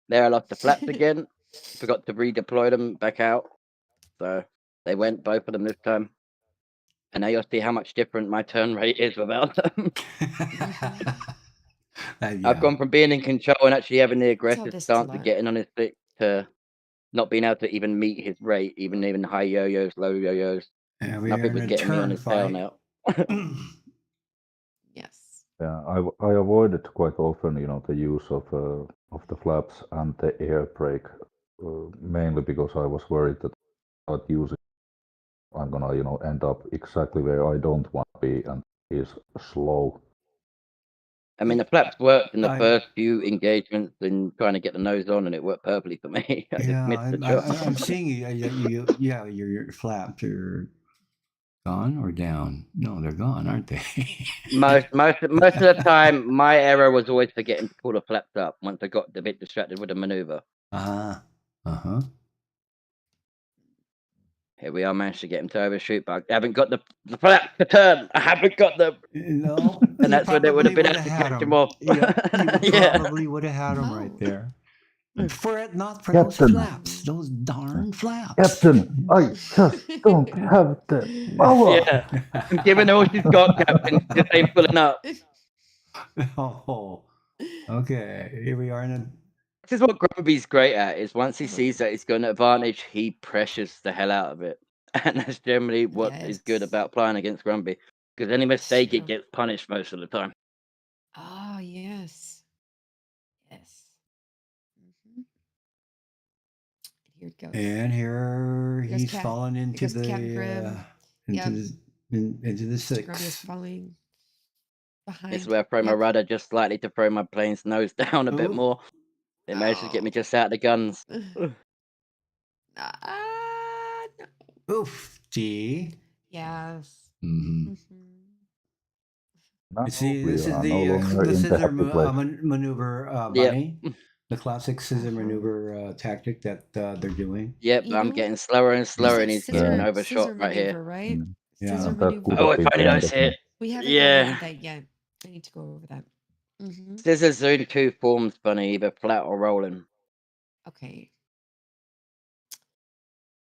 There I lost the flaps again. Forgot to redeploy them back out. So they went, both of them this time. And now you'll see how much different my turn rate is without them. I've gone from being in control and actually having the aggressive stance of getting on his stick to not being able to even meet his rate, even high yo-yos, low yo-yos. Nothing was getting me on his tail now. Yes. Yeah, I avoided quite often, the use of the flaps and the air brake, mainly because I was worried that I'd use it, I'm gonna, end up exactly where I don't want to be, and is slow. I mean, the flaps worked in the first few engagements in trying to get the nose on, and it worked perfectly for me. I just missed the shot. I'm seeing your flaps are gone or down. No, they're gone, aren't they? most of the time, my error was always forgetting to pull the flaps up once I got a bit distracted with the maneuver. Here we are, managed to get him to overshoot, but I haven't got the flap to turn. I haven't got them. No, and that's when it would have been able to catch him off. You probably would have had him right there. For it not for those Captain. flaps, those darn flaps. Captain, I just don't have the power. Yeah, I'm giving all she's got, Captain. Just ain't pulling up. Oh, okay. Here we are in a. This is what Grumby's great at, is once he sees that he's got an advantage, he pressures the hell out of it. And that's generally what is good Yes. about playing against Grumby. Because any mistake, True. it gets punished most of the time. Oh, yes. Yes. Mhm. Here it goes. And here Here goes he's Cat. fallen Here into goes the Captain Grim. into Yep. into the Mr. Grumby is six. falling This is behind. where I throw my Yep. rudder just slightly to throw my plane's nose down a bit Ooh. more. It manages to get me Oh. just out of the guns. No. Oof. G. Yes. Mm-hmm. Now You see, we this is are the no longer the in the scissor happy place. maneuver, Yep. bunny. The classic scissor Uh-huh. maneuver tactic that they're doing. Yep, You I'm know, getting slower and there's slower, like and he's getting Yeah. overshot scissor right here. maneuver, right? Yeah. Scissor That maneuver. could Oh, have if been only the I end of me. hit. We haven't gone Yeah. over that yet. I need to go over that. Scissors are in two forms, Bunny, either flat or rolling. Okay.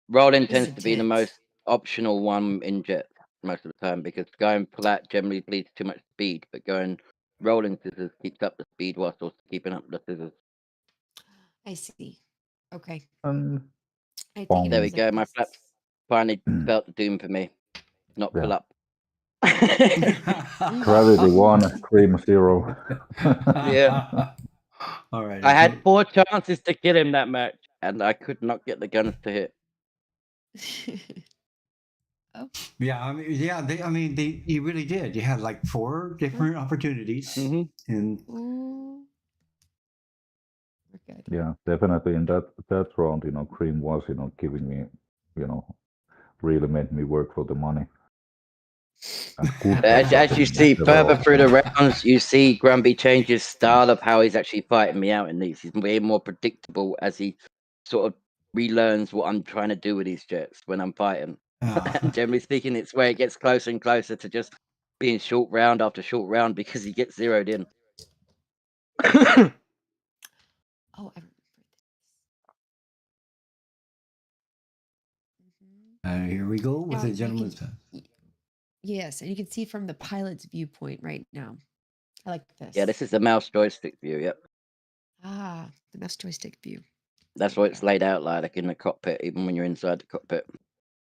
Rolling This is tends to be the intense. most optional one in jet most of the time, because going flat generally bleeds too much speed, but going rolling scissors keeps up the speed whilst also keeping up the scissors. I see. Okay. And I think Bong. There it we was go. like My this. flaps finally felt the doom for me. Not Yeah. pull up. Gravity 1, Cream 0. Yeah. All right. I had 4 chances to kill him that match, and I could not get the guns to hit. Oh. Yeah, I mean, you really did. You had like 4 different opportunities, Mhm. and Ooh. We're good. Yeah, definitely in that round, Cream was, giving me, really made me work for the money. And good As you see further several through the rounds, you see Grumby change his style of how he's actually fighting me out in these. He's way more predictable as he sort of relearns what I'm trying to do with these jets when I'm fighting. And generally speaking, it's where it gets closer and closer to just being short round after short round because he gets zeroed in. Oh, I remember this. here we go with Now, the you gentleman's can- Yes, and you can see from the pilot's viewpoint right now. I like this. Yeah, this is the mouse joystick view. Yep, Ah, the mouse joystick view. that's There what we it's go. laid out like in the cockpit, even when you're inside the cockpit.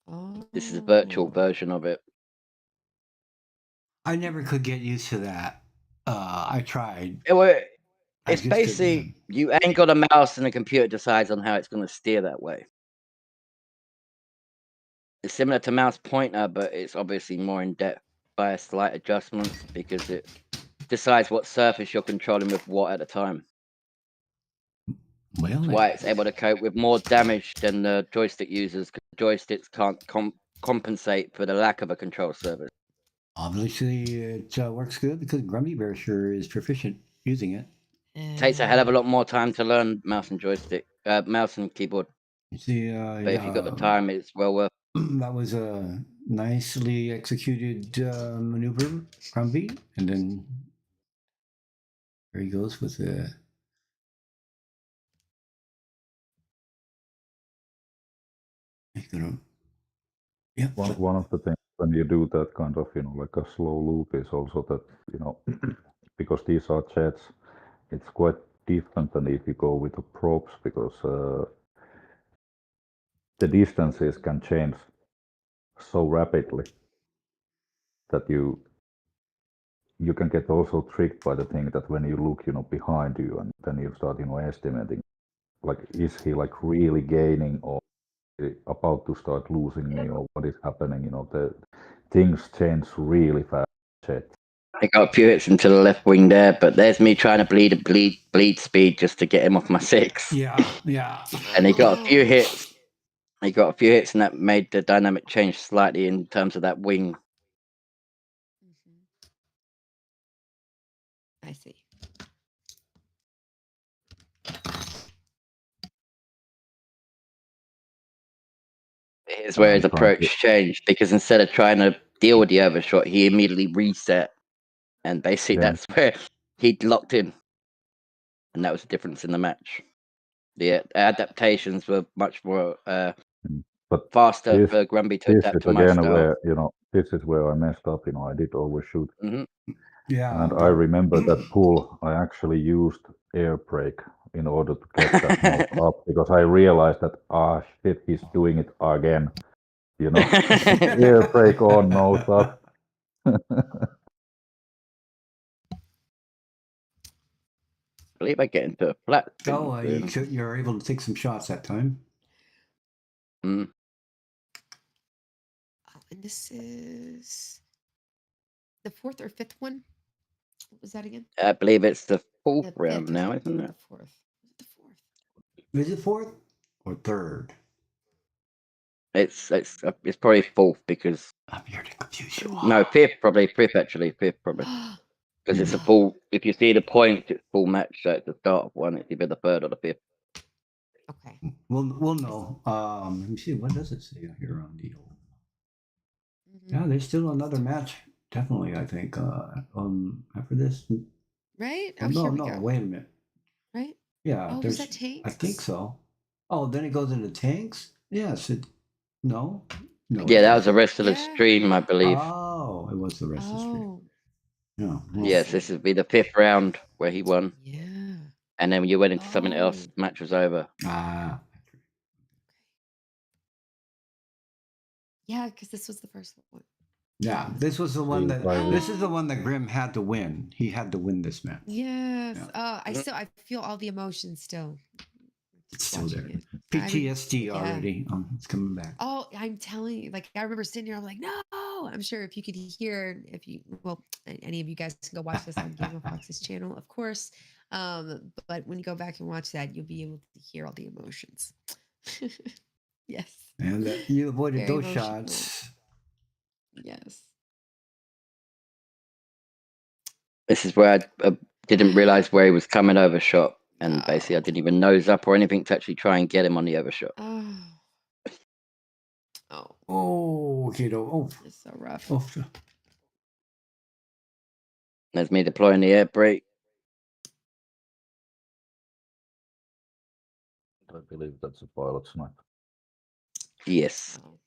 Oh. This is a virtual version of it. I never could get used to that. I tried. I It's just basically couldn't. you ain't got a mouse and the computer decides on how it's going to steer that way. It's similar to mouse pointer, but it's obviously more in depth by slight adjustments because it decides what surface you're controlling with what at a time. Well, That's why it's able to cope with more damage than the joystick users, because joysticks can't compensate for the lack of a control surface. obviously it works good because Grumby Bear sure is proficient using it. Takes a hell of a lot more time to learn mouse and joystick, mouse and keyboard. You see, But if you've got the time, it's well worth. that was a nicely executed maneuver, Grumby, and then there he goes with the. He's gonna. Yeah. One of the things when you do that kind of, like a slow loop is also that, because these are jets, it's quite different than if you go with the props because the distances can change so rapidly that you can get also tricked by the thing that when you look, behind you and then you start, estimating, like, is he like really gaining or about to start losing me or what is happening? The things change really fast. I got a few hits into the left wing there, but there's me trying to bleed speed just to get him off my 6. Yeah. And he got a few hits. He got a few hits, and that made the dynamic change slightly in terms of that wing. I see. Here's where his approach changed, because instead of trying to deal with the overshot, he immediately reset. And basically, that's where he'd locked in. And that was the difference in the match. the adaptations were much more But faster this for Grumby to this adapt is to my again style. where this is where I messed up. I did overshoot, Hmm Yeah. and I remember that pool. I actually used air brake in order to get that nose up because I realized that shit, he's doing it again. Air brake on, nose up. I believe I get into a flat. Oh, you're able to take some shots that time. Mm. Oh, and this is the 4th or 5th one. What was that again? I believe it's the 4th The round 5th or now, something, isn't the it? 4th. Was it the 4th? Is it 4th or 3rd? It's probably 4th because I'm here to confuse you. no, 5th probably, 5th actually, 5th probably because it's a full. If you see the points, it's full match. So at the start of one, it's either the 3rd or the 5th. Okay. We'll know. Let me see. What does it say here on the old? Mhm. Yeah, there's still another match. Definitely, I think. After this. Right? Oh, Oh, no, here we no. go. Wait a minute. Right? Yeah. Oh, was that I think tanks? so. Oh, then it goes into tanks. Yes. No. No. Yeah, it that was the doesn't. rest of the Yeah. stream, I believe. Oh, it was the rest of the stream. Oh, Yeah. Well, Yes, this would be the 5th round where he won, yeah. and then when you went into something else, Oh. match was over. Yeah, because this was the first one. Yeah, this was the one that. I This is the one that Grim had to win. He had to win this match. Yes. Yeah. I feel all the emotions still. It's still watching there. it. PTSD yeah. already. It's coming back. Oh, I'm telling you, like I remember sitting here, I'm like, no. I'm sure if you could hear, any of you guys can go watch this on Game of Fox's channel, of course. But when you go back and watch that, you'll be able to hear all the emotions. Yes. And you avoided Very those emotional. shots. Yes. This is where I didn't realize where he was coming overshot, and basically I didn't even nose up or anything to actually try and get him on the overshot. Oh, kiddo. Oh, it's so rough. Oh. There's me deploying the air brake. I believe that's a pilot snipe. Yes. Oh.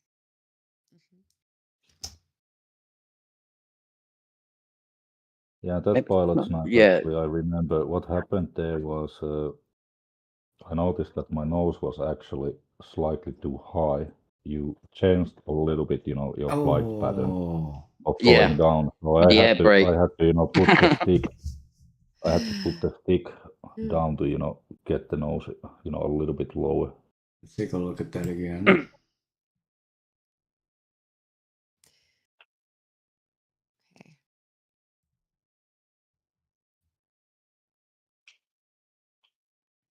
Yeah, that Maybe pilot not. snipe. Yeah. Actually, I remember what happened there was I noticed that my nose was actually slightly too high. You changed a little bit, your flight pattern of going down. So I had to, put the stick. I had to put the stick down to, get the nose, a little bit lower. Let's take a look at that again. Okay.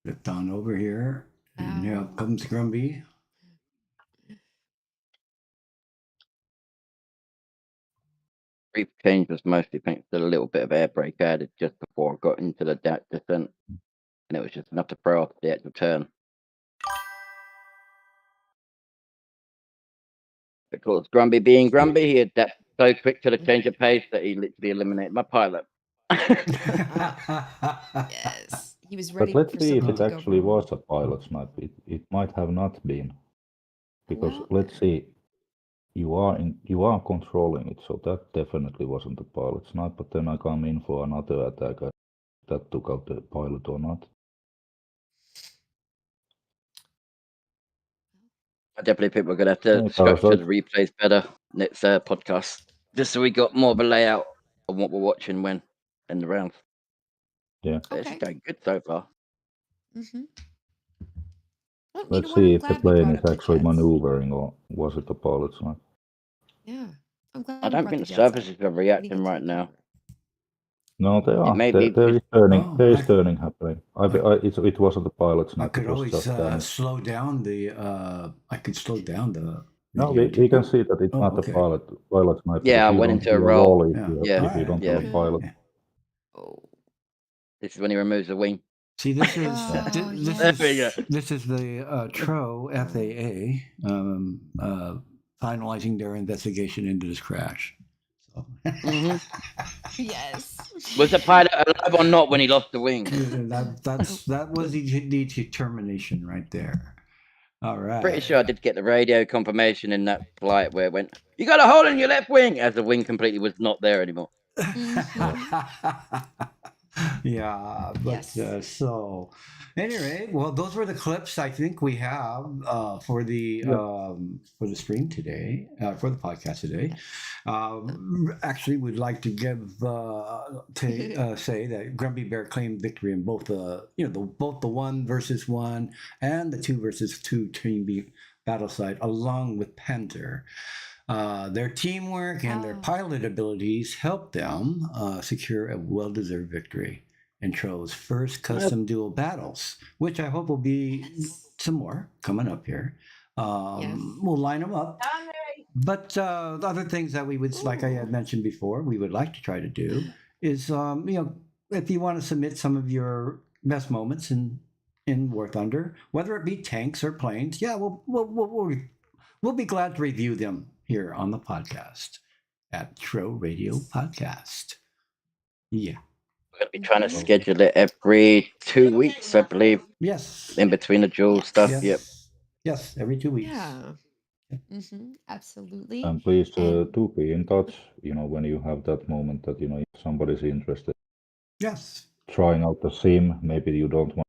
Flip down over here. And here comes Grumby. Brief change was mostly thanks to a little bit of air brake added just before I got into the descent, and it was just enough to throw off the actual turn. Of course, Grumby being Grumby, he adapted so quick to the change of pace that he literally eliminated my pilot. Yes, he was ready. But let's see if it actually was a pilot snipe. It might have not been, because let's see. You are controlling it, so that definitely wasn't a pilot snipe. But then I come in for another attack that took out the pilot or not. I definitely think we're going to have to structure the replays better next podcast, just so we got more of a layout of what we're watching when in the rounds. Yeah, it's going good so far. Well, let's see if the plane is actually maneuvering, or was it a pilot snipe? Yeah, I'm glad. I don't think the surfaces are reacting right now. No, they are. There is turning. There is turning happening. It wasn't a pilot snipe. I could always slow down the. I could slow down the. No, we can see that it's not a pilot snipe. Yeah, I went into a roll. If you don't have a pilot. Oh. This is when he removes the wing. See, this is this is the TROH FAA finalizing their investigation into this crash. So. hmm Yes. Was the pilot alive or not when he lost the wing? that was the determination right there. All Pretty right. sure I did get the radio confirmation in that flight where it went, "You got a hole in your left wing," as the wing completely was not there anymore. Yeah, but Yes. so anyway, well, those were the clips I think we have Yeah. for the stream today, for the podcast today. Actually, we'd like to say that Grumby Bear claimed victory in both both the 1 versus 1 and the 2 versus 2 battle side, along with Panther. Their teamwork and their pilot abilities helped them secure a well-deserved victory in TROH's first custom duel battles, which I hope will be some more coming up here. We'll line them up. But the other things that we would, like I had mentioned before, we would like to try to do is, if you want to submit some of your best moments in War Thunder, whether it be tanks or planes, yeah, we'll be glad to review them here on the podcast at TROH Radio Podcast. Yeah. We're going to be trying to schedule it every 2 weeks, I believe, Yes. in between the duel stuff. Yes. Yep. Yes, every 2 weeks. Yeah. Absolutely. And please And- do be in touch, when you have that moment that, if somebody's interested, Yes. trying out the sim, maybe you don't want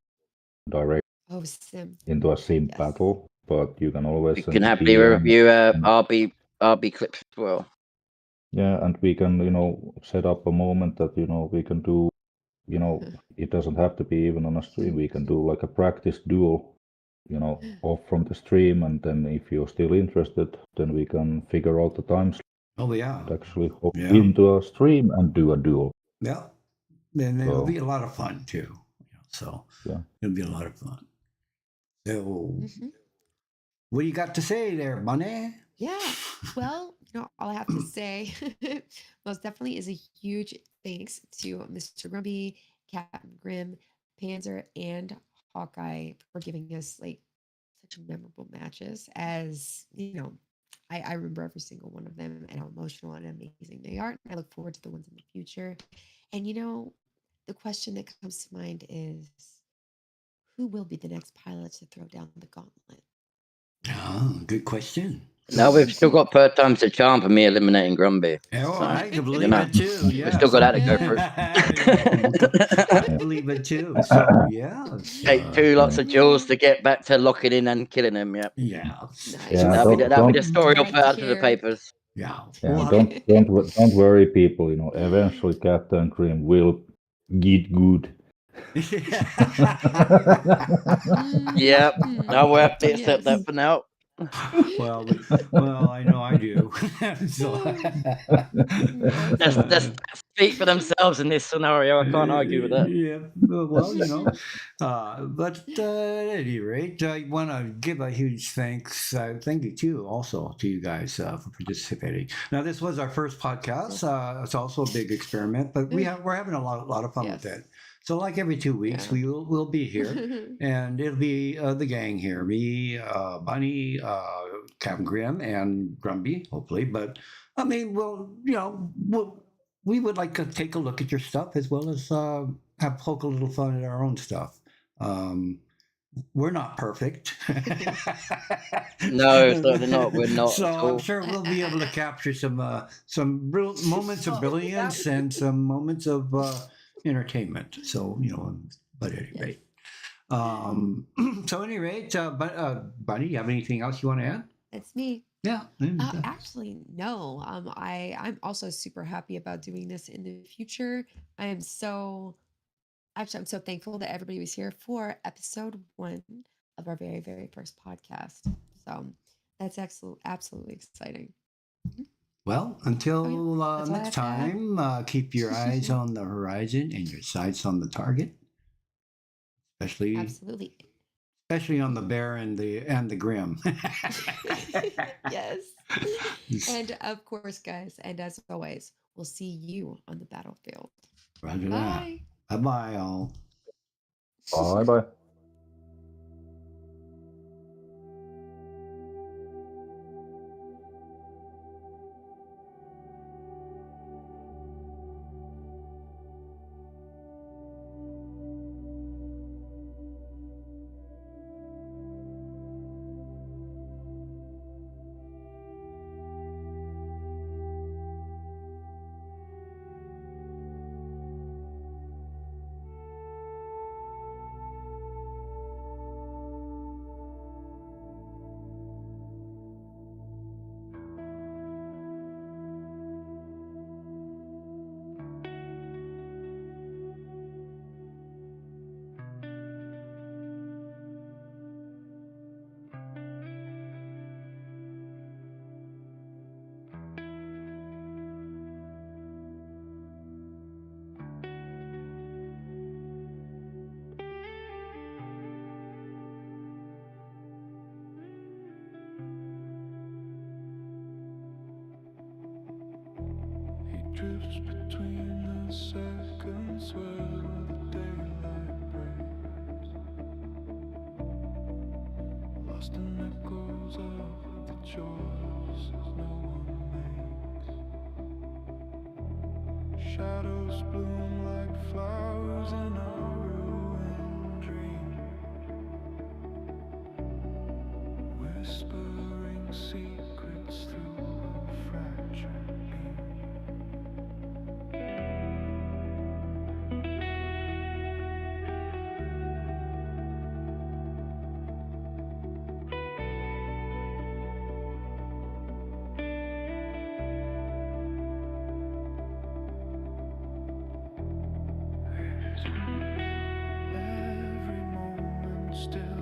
to direct Sim. into a sim Yes. battle, but you can always We send can a happily DM. review RB clips as well. Yeah, and we can, set up a moment that, we can do, it doesn't have to be even on a stream. We can do like a practice duel, off from the stream, and then if you're still interested, then we can figure out the times Oh, yeah. and actually hop Yeah. into a stream and do a duel. Yeah. Then it'll So- be a lot of fun too. So Yeah. it'll be a lot of fun. So what do you got to say there, Bunny? Yeah. Well, all I have to say most definitely is a huge thanks to Mr. Grumby, Captain Grim, Panzer, and Hawkeye for giving us like such memorable matches. As I remember every single one of them and how emotional and amazing they are. I look forward to the ones in the future. And the question that comes to mind is, who will be the next pilot to throw down the gauntlet? Oh, good question. Now we've still got third time's the charm for me eliminating Grumby. Oh, So, I can believe know, it too. Yeah, we still got that to go through. I believe it too. So yeah, Take 2 lots of duels to get back to locking in and killing them. Yep. yeah, Nice. Yeah, That'll be the story I'll Like put out to the here. papers. yeah. Yeah, don't worry, people. Eventually Captain Grim will get good. Yep. I will have to accept that for now. well, I know I do. So, That's speak for themselves in this scenario. I can't argue with that. Yeah, well, but at any rate, I want to give a huge thank you too, also to you guys for participating. Now, this was our first podcast. It's also a big experiment, but we're having a lot of fun with it. So, like every 2 weeks, we'll be here, and it'll be the gang here: me, Bunny, Captain Grim, and Grumby, hopefully. But I mean, we would like to take a look at your stuff as well as poke a little fun at our own stuff. We're not perfect. No, certainly not. We're not. So at all. I'm sure we'll be able to capture some moments of brilliance and some moments of entertainment. So but at any rate. So at any rate, Bunny, you have anything else you want to add? That's me. Yeah. Actually, no. I'm also super happy about doing this in the future. I'm so thankful that everybody was here for episode 1 of our very, very first podcast. So that's absolutely exciting. Well, until That's all I next have to add. time, keep your eyes on the horizon and your sights on the target, Absolutely. especially on the bear and the grim. Yes. And of course, guys, and as always, we'll see you on the battlefield. Roger that. Bye. Bye-bye, all. Bye. drifts between the seconds where the daylight breaks. Lost in echoes of the choices no one makes. Shadows bloom like flowers in a ruined dream, whispering secrets through a fractured beam. Every moment still